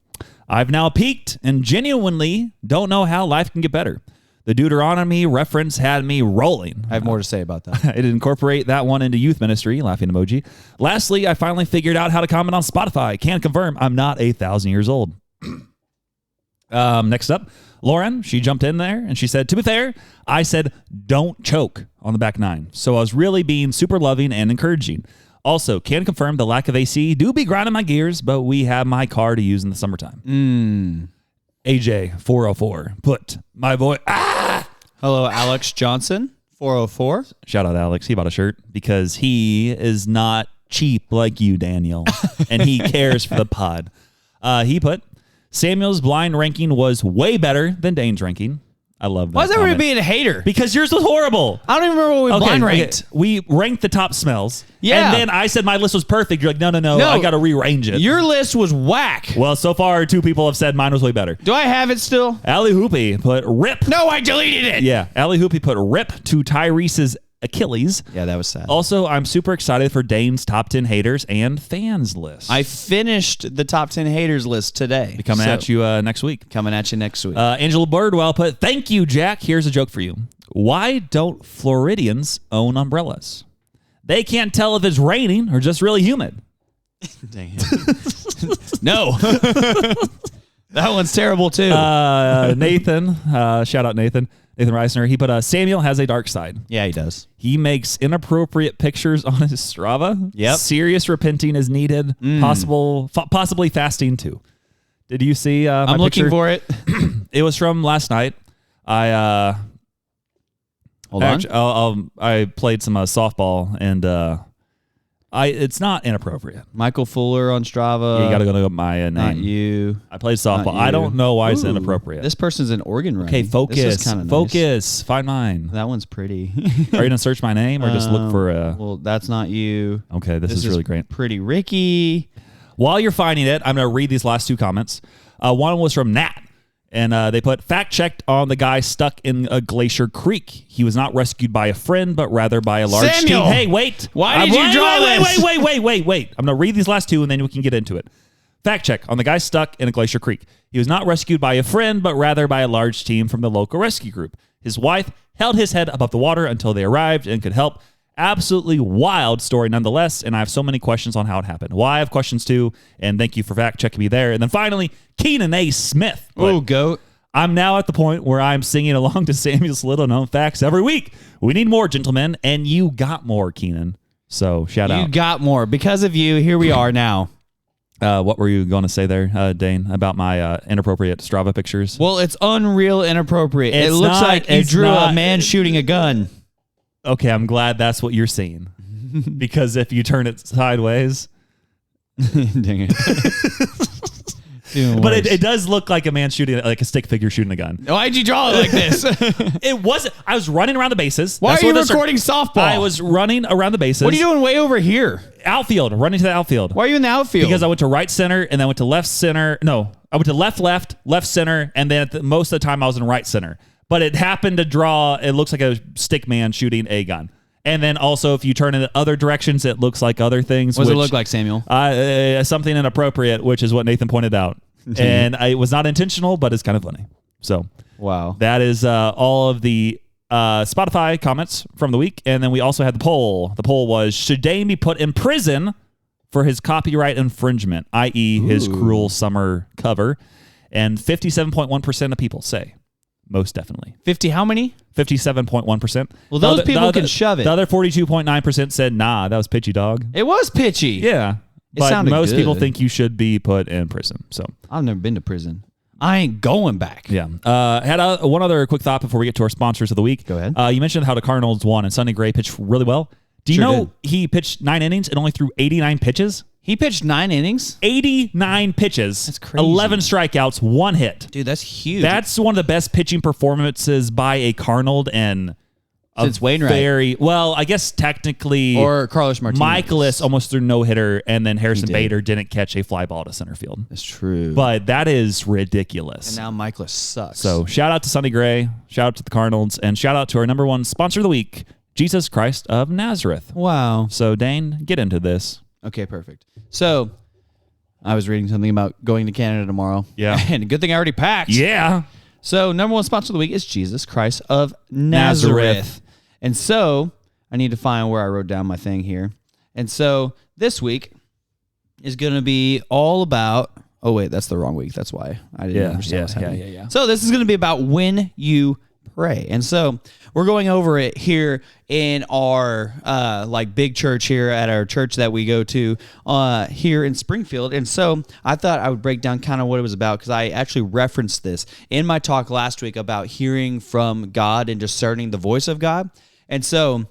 S1: I've now peaked and genuinely don't know how life can get better. The Deuteronomy reference had me rolling.
S2: I have more to say about that.
S1: I did incorporate that one into youth ministry, laughing emoji. Lastly, I finally figured out how to comment on Spotify. Can confirm I'm not 1,000 years old. Next up, Lauren, she jumped in there and she said, to be fair, I said, don't choke on the back 9. So I was really being super loving and encouraging. Also, can confirm the lack of AC do be grinding my gears, but we have my car to use in the summertime. AJ 404 put my voice.
S2: Hello, Alex Johnson, 404.
S1: Shout out Alex. He bought a shirt because he is not cheap like you, Daniel, and he cares for the pod. He put Samuel's blind ranking was way better than Dane's ranking. I love that.
S2: Why is everybody
S1: comment.
S2: being a hater?
S1: Because yours was horrible.
S2: I don't even remember what we blind ranked.
S1: We ranked the top smells.
S2: Yeah.
S1: And then I said my list was perfect. You're like, no, I got to rearrange it.
S2: Your list was whack.
S1: Well, so far, 2 people have said mine was way better.
S2: Do I have it still?
S1: Allie Hoopy put rip.
S2: No, I deleted it.
S1: Yeah. Allie Hoopy put rip to Tyrese's Achilles.
S2: Yeah, that was sad.
S1: Also, I'm super excited for Dane's top 10 haters and fans list.
S2: I finished the top 10 haters list today.
S1: Coming at you next week.
S2: Coming at you next week.
S1: Angela Birdwell put, thank you, Jack. Here's a joke for you. Why don't Floridians own umbrellas? They can't tell if it's raining or just really humid.
S2: Dang it. No. That one's terrible, too.
S1: Nathan, shout out Nathan Reisner, he put, Samuel has a dark side.
S2: Yeah, he does.
S1: He makes inappropriate pictures on his Strava.
S2: Yep.
S1: Serious repenting is needed. Possibly fasting, too. Did you see my
S2: I'm looking
S1: picture?
S2: for it.
S1: It was from last night. I played some softball, and it's not inappropriate.
S2: Michael Fuller on Strava.
S1: You got to go to my name.
S2: Not you.
S1: I played softball.
S2: Not you.
S1: I don't know why it's inappropriate.
S2: This person's an organ runner.
S1: Okay, focus.
S2: This is kinda nice.
S1: Focus. Find mine.
S2: That one's pretty.
S1: Are you going to search my name or just look for a...
S2: Well, that's not you.
S1: Okay, this is really great.
S2: Pretty Ricky.
S1: While you're finding it, I'm going to read these last 2 comments. One was from Nat. And they put, fact checked on the guy stuck in a glacier creek. He was not rescued by a friend, but rather by a large
S2: Samuel!
S1: team. Hey, wait.
S2: Why did you draw this?
S1: Wait. I'm going to read these last 2 and then we can get into it. Fact check on the guy stuck in a glacier creek. He was not rescued by a friend, but rather by a large team from the local rescue group. His wife held his head above the water until they arrived and could help. Absolutely wild story nonetheless, and I have so many questions on how it happened. Well, I have questions too, and thank you for fact checking me there. And then finally, Keenan A. Smith.
S2: Oh, goat.
S1: I'm now at the point where I'm singing along to Samuel's little known facts every week. We need more, gentlemen, and you got more, Keenan. So shout out.
S2: You got more. Because of you, here we are now.
S1: What were you going to say there, Dane, about my inappropriate Strava pictures?
S2: Well, it's unreal inappropriate. It
S1: It's
S2: looks
S1: not-
S2: like you
S1: it's
S2: drew
S1: not-
S2: a man shooting a gun.
S1: Okay, I'm glad that's what you're seeing. Because if you turn it sideways...
S2: Dang it.
S1: But it does look like a man shooting, like a stick figure shooting a gun.
S2: Why'd you draw it like this?
S1: It wasn't. I was running around the bases.
S2: Why
S1: That's
S2: are you
S1: what this-
S2: recording softball?
S1: I was running around the bases.
S2: What are you doing way over here?
S1: Outfield, running to the outfield.
S2: Why are you in the outfield?
S1: Because I went to right center and then went to left center. No, I went to left center, and then most of the time I was in right center. But it happened to draw, it looks like a stick man shooting a gun. And then also, if you turn in the other directions, it looks like other things.
S2: What does it look like, Samuel?
S1: Something inappropriate, which is what Nathan pointed out. And it was not intentional, but it's kind of funny. So
S2: Wow.
S1: that is all of the Spotify comments from the week. And then we also had the poll. The poll was, should Dane be put in prison for his copyright infringement, i.e. his Cruel Summer cover? And 57.1% of people say most definitely.
S2: 50 how many?
S1: 57.1%.
S2: Well, those people can shove it.
S1: The other 42.9% said, nah, that was pitchy, dog.
S2: It was pitchy.
S1: Yeah.
S2: It
S1: But
S2: sounded
S1: most people
S2: good.
S1: think you should be put in prison. So,
S2: I've never been to prison. I ain't going back.
S1: yeah. Had one other quick thought before we get to our sponsors of the week.
S2: Go ahead.
S1: You mentioned how the Cardinals won and Sonny Gray pitched really well. Do you
S2: Sure
S1: know
S2: did.
S1: he pitched 9 innings and only threw 89 pitches?
S2: He pitched 9 innings?
S1: 89 pitches.
S2: That's crazy.
S1: 11 strikeouts, 1 hit.
S2: Dude, that's huge.
S1: That's one of the best pitching performances by a Cardinal and
S2: Since Wainwright.
S1: Well, I guess technically
S2: or Carlos Martinez.
S1: Michaelis almost threw no hitter, and then Harrison
S2: did.
S1: Bader didn't catch a fly ball to center field.
S2: That's true.
S1: But that is ridiculous.
S2: and now Michaelis sucks.
S1: So shout out to Sonny Gray, shout out to the Cardinals, and shout out to our number one sponsor of the week, Jesus Christ of Nazareth.
S2: wow.
S1: So Dane, get into this.
S2: Okay, perfect. So I was reading something about going to Canada tomorrow.
S1: Yeah.
S2: And a good thing I already packed.
S1: Yeah.
S2: So number one sponsor of the week is Jesus Christ of Nazareth. And so I need to find where I wrote down my thing here. And so this week is going to be all about... Oh, wait, that's the wrong week. That's why I didn't understand what's happening.
S1: Yeah.
S2: So this is going to be about when you pray. And so we're going over it here in our like big church here at our church that we go to here in Springfield. And so I thought I would break down kind of what it was about because I actually referenced this in my talk last week about hearing from God and discerning the voice of God. And so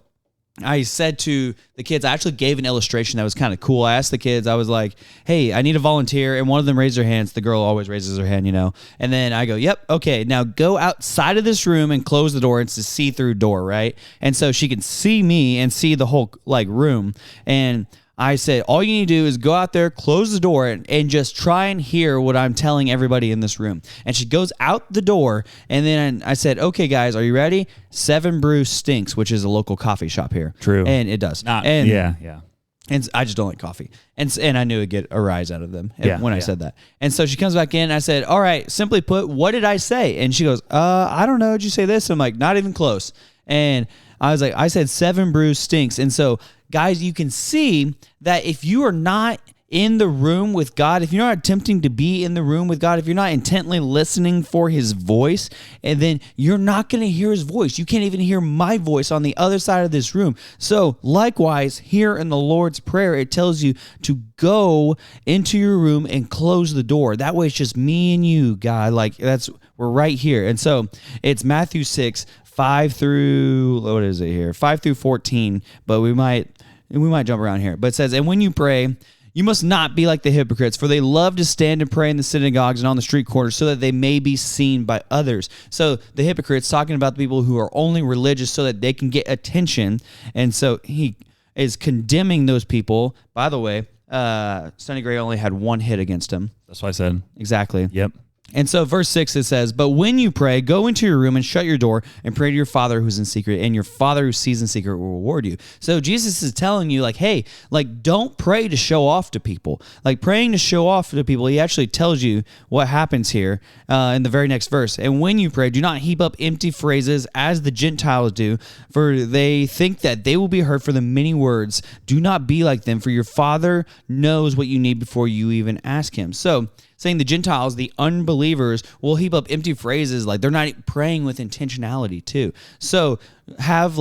S2: I said to the kids, I actually gave an illustration that was kind of cool. I asked the kids, I was like, hey, I need a volunteer. And one of them raised their hands. The girl always raises her hand, you know. And then I go, yep, okay, now go outside of this room and close the door. It's a see-through door, right? And so she can see me and see the whole like room. And I said, all you need to do is go out there, close the door, and just try and hear what I'm telling everybody in this room. And she goes out the door, and then I said, okay, guys, are you ready? 7 Brew Stinks, which is a local coffee shop here.
S1: True.
S2: And it does.
S1: Yeah.
S2: And I just don't like coffee. And I knew it'd get a rise out of them when I
S1: Yeah.
S2: said that. And so she comes back in, and I said, all right, simply put, what did I say? And she goes, I don't know. Did you say this? I'm like, not even close. And I was like, I said 7 Brew Stinks. And so, guys, you can see that if you are not in the room with God, if you're not attempting to be in the room with God, if you're not intently listening for his voice, and then you're not going to hear his voice. You can't even hear my voice on the other side of this room. So likewise, here in the Lord's Prayer, it tells you to go into your room and close the door. That way it's just me and you, God. Like we're right here. And so it's Matthew 6, 5 through, what is it here? 5 through 14, but we might jump around here. But it says, and when you pray, you must not be like the hypocrites, for they love to stand and pray in the synagogues and on the street corners so that they may be seen by others. So the hypocrites, talking about the people who are only religious so that they can get attention. And so he is condemning those people. By the way, Sonny Gray only had 1 hit against him.
S1: That's what I said.
S2: Exactly.
S1: Yep.
S2: And so verse 6, it says, but when you pray, go into your room and shut your door and pray to your Father who's in secret, and your Father who sees in secret will reward you. So Jesus is telling you, like, hey, like, don't pray to show off to people. Like, praying to show off to people, he actually tells you what happens here in the very next verse. And when you pray, do not heap up empty phrases as the Gentiles do, for they think that they will be heard for the many words. Do not be like them, for your Father knows what you need before you even ask him. So saying the Gentiles, the unbelievers, will heap up empty phrases like they're not praying with intentionality too. So have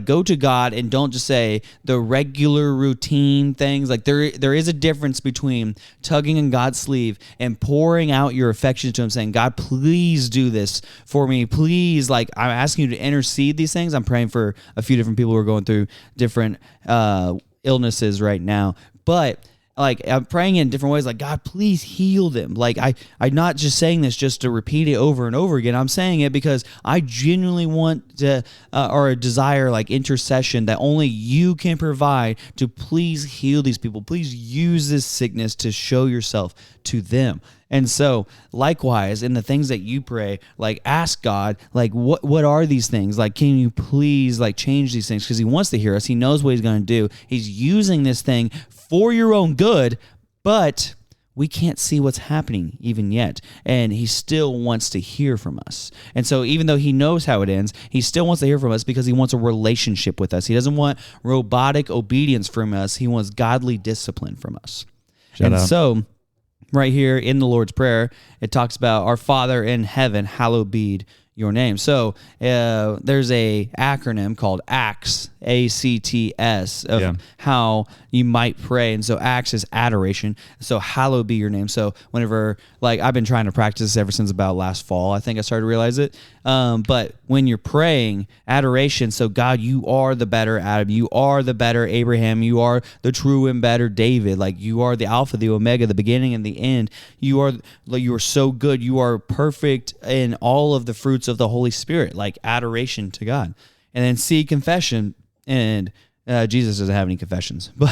S2: go to God and don't just say the regular routine things. Like there is a difference between tugging on God's sleeve and pouring out your affections to him, saying, God, please do this for me. Please, like, I'm asking you to intercede these things. I'm praying for a few different people who are going through different illnesses right now. But like, I'm praying in different ways, like, God, please heal them. Like, I'm not just saying this just to repeat it over and over again. I'm saying it because I genuinely want to, or desire like intercession that only you can provide to please heal these people. Please use this sickness to show yourself to them. And so, likewise, in the things that you pray, like, ask God, like, what are these things? Like, can you please, like, change these things? Because he wants to hear us. He knows what he's going to do. He's using this thing for your own good, but we can't see what's happening even yet. And he still wants to hear from us. And so, even though he knows how it ends, he still wants to hear from us because he wants a relationship with us. He doesn't want robotic obedience from us. He wants godly discipline from us.
S1: Shout out.
S2: So, right here in the Lord's Prayer, it talks about our Father in heaven, hallowed be your name. So there's a acronym called ACTS, ACTS, of how you might pray. And so ACTS is adoration. So hallowed be your name. So whenever, like, I've been trying to practice ever since about last fall, I think I started to realize it. But when you're praying, adoration, so God, you are the better Adam, you are the better Abraham, you are the true and better David, like, you are the Alpha, the Omega, the beginning and the end. You are so good. You are perfect in all of the fruits of the Holy Spirit, like adoration to God. And then C, confession, and Jesus doesn't have any confessions, but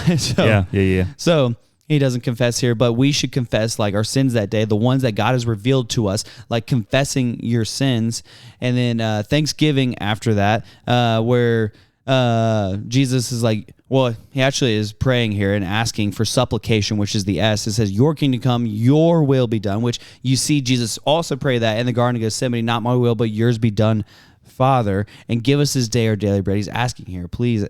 S2: so he doesn't confess here, but we should confess, like, our sins that day, the ones that God has revealed to us, like confessing your sins. And then thanksgiving after that, where Jesus is like, well, he actually is praying here and asking for supplication, which is the S. It says, your kingdom come, your will be done, which you see Jesus also pray that in the Garden of Gethsemane, not my will, but yours be done, Father, and give us this day our daily bread. He's asking here, please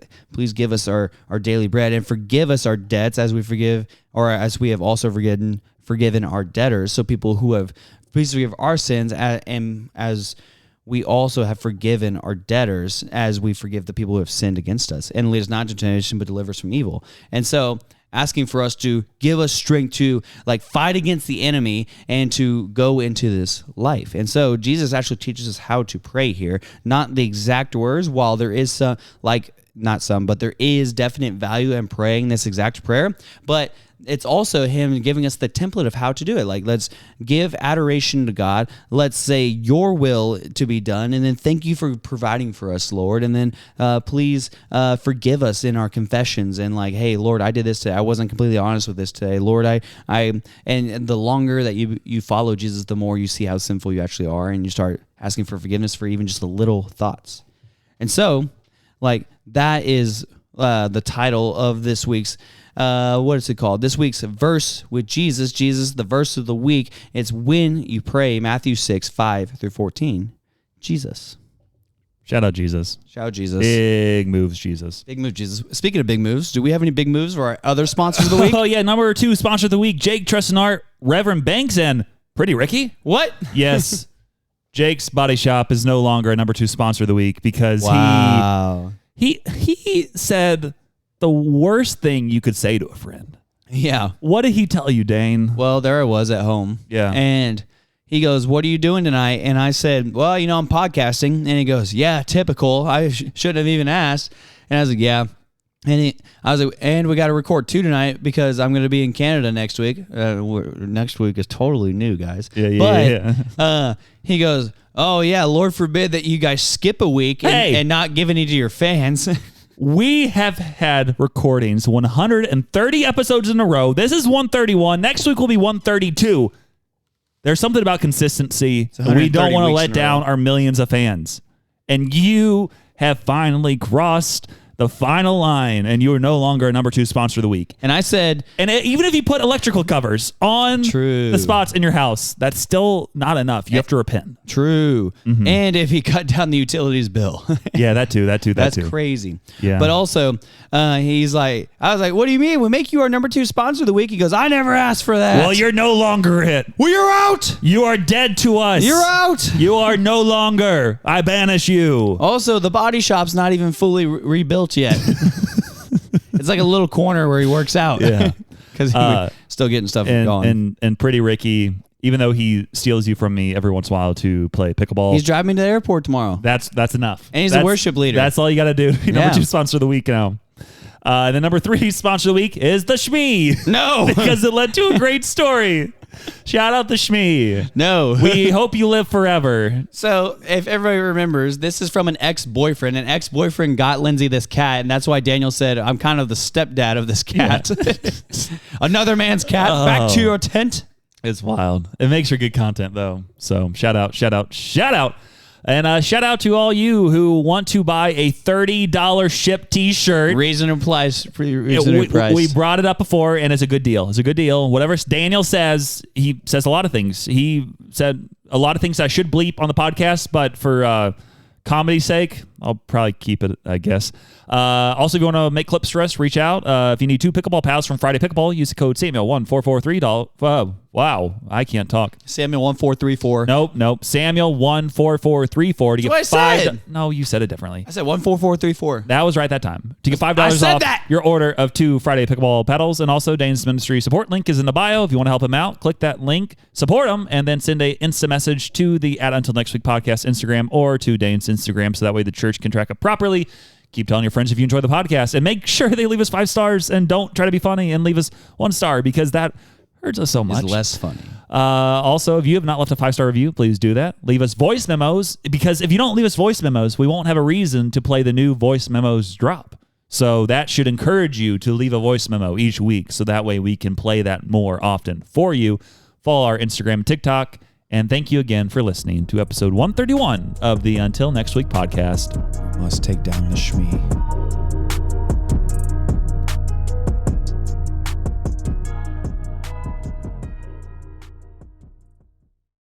S2: give us our daily bread and forgive us our debts as we forgive, or as we have also forgiven our debtors. So people who have, please forgive our sins, and as we also have forgiven our debtors as we forgive the people who have sinned against us. And lead us not into temptation, but deliver us from evil. And so asking for us to give us strength to, like, fight against the enemy and to go into this life. And so Jesus actually teaches us how to pray here, not the exact words, while there is some, like, not some, but there is definite value in praying this exact prayer. But it's also him giving us the template of how to do it. Like, let's give adoration to God. Let's say your will to be done. And then thank you for providing for us, Lord. And then please forgive us in our confessions. And like, hey, Lord, I did this today. I wasn't completely honest with this today. Lord, and the longer that you follow Jesus, the more you see how sinful you actually are. And you start asking for forgiveness for even just the little thoughts. And so, like, that is the title of this week's what is it called? This week's verse with Jesus. Jesus, the verse of the week. It's when you pray, Matthew 6:5-14. Jesus.
S1: Shout out Jesus.
S2: Shout out Jesus.
S1: Big moves, Jesus.
S2: Big move, Jesus. Speaking of big moves, do we have any big moves for our other sponsors of the week?
S1: Oh, yeah. Number 2 sponsor of the week, Jake, Trust and Art, Reverend Banks, and Pretty Ricky.
S2: What?
S1: Yes. Jake's Body Shop is no longer a number 2 sponsor of the week because he said the worst thing you could say to a friend.
S2: Yeah.
S1: What did he tell you, Dane?
S2: Well, there I was at home.
S1: Yeah.
S2: And he goes, what are you doing tonight? And I said, well, I'm podcasting. And he goes, yeah, typical. I shouldn't have even asked. And I was like, yeah. And I was like, and we got to record 2 tonight because I'm going to be in Canada next week. Next week is totally new, guys.
S1: Yeah.
S2: He goes, oh, yeah, Lord forbid that you guys skip a week and not give any to your fans.
S1: We have had recordings 130 episodes in a row. This is 131. Next week will be 132. There's something about consistency. We don't want to let down our millions of fans. And you have finally crossed the final line, and you are no longer a number 2 sponsor of the week.
S2: And I said,
S1: even if you put electrical covers on the spots in your house, that's still not enough. You have to repent.
S2: True. Mm-hmm. And if he cut down the utilities bill.
S1: Yeah, that too.
S2: That's crazy.
S1: Yeah.
S2: But also, he's like, I was like, what do you mean? We make you our number 2 sponsor of the week. He goes, I never asked for that.
S1: Well, you're no longer it.
S2: Well, you're out.
S1: You are dead to us.
S2: You're out.
S1: You are no longer. I banish you.
S2: Also, the body shop's not even fully rebuilt yet. It's like a little corner where he works out.
S1: Yeah.
S2: Because he's still getting stuff going.
S1: And Pretty Ricky, even though he steals you from me every once in a while to play pickleball.
S2: He's driving me to the airport tomorrow.
S1: That's enough.
S2: And he's a worship leader.
S1: That's all you got to do. Number 2 sponsor of the week now. The number 3 sponsor of the week is the Schmee.
S2: No.
S1: Because it led to a great story. Shout out the Schmee.
S2: No.
S1: We hope you live forever.
S2: So, if everybody remembers, this is from an ex-boyfriend. An ex-boyfriend got Lindsey this cat, and that's why Daniel said, I'm kind of the stepdad of this cat. Yeah. Another man's cat. Back to your tent.
S1: It's wild. It makes for good content, though. So, shout out. And shout out to all you who want to buy a $30 ship t-shirt.
S2: Reasonable price.
S1: We brought it up before, and it's a good deal. Whatever Daniel says, he says a lot of things. He said a lot of things I should bleep on the podcast, but for comedy's sake, I'll probably keep it, I guess. Also, if you want to make clips for us, reach out. If you need 2 pickleball pals from Friday Pickleball, use the code Samuel1443. Wow, I can't talk.
S2: Samuel1434.
S1: Nope. Samuel14434 to get
S2: That's what I said.
S1: No, you said it differently.
S2: I said 14434.
S1: That was right that time. To get $5
S2: said
S1: off
S2: that.
S1: your order of 2 Friday Pickleball pedals, and also Dane's ministry support link is in the bio. If you want to help him out, click that link, support him, and then send a Insta message to the Until Next Week podcast Instagram or to Dane's Instagram, so that way the church can track it properly. Keep telling your friends if you enjoy the podcast, and make sure they leave us 5 stars, and don't try to be funny and leave us 1 star, because that hurts us so much.
S2: It's less funny.
S1: Also, if you have not left a 5-star review, please do that. Leave us voice memos, because if you don't leave us voice memos, we won't have a reason to play the new voice memos drop. So that should encourage you to leave a voice memo each week, so that way we can play that more often for you. Follow our Instagram and TikTok. And thank you again for listening to episode 131 of the Until Next Week podcast.
S2: We must take down the Schmee.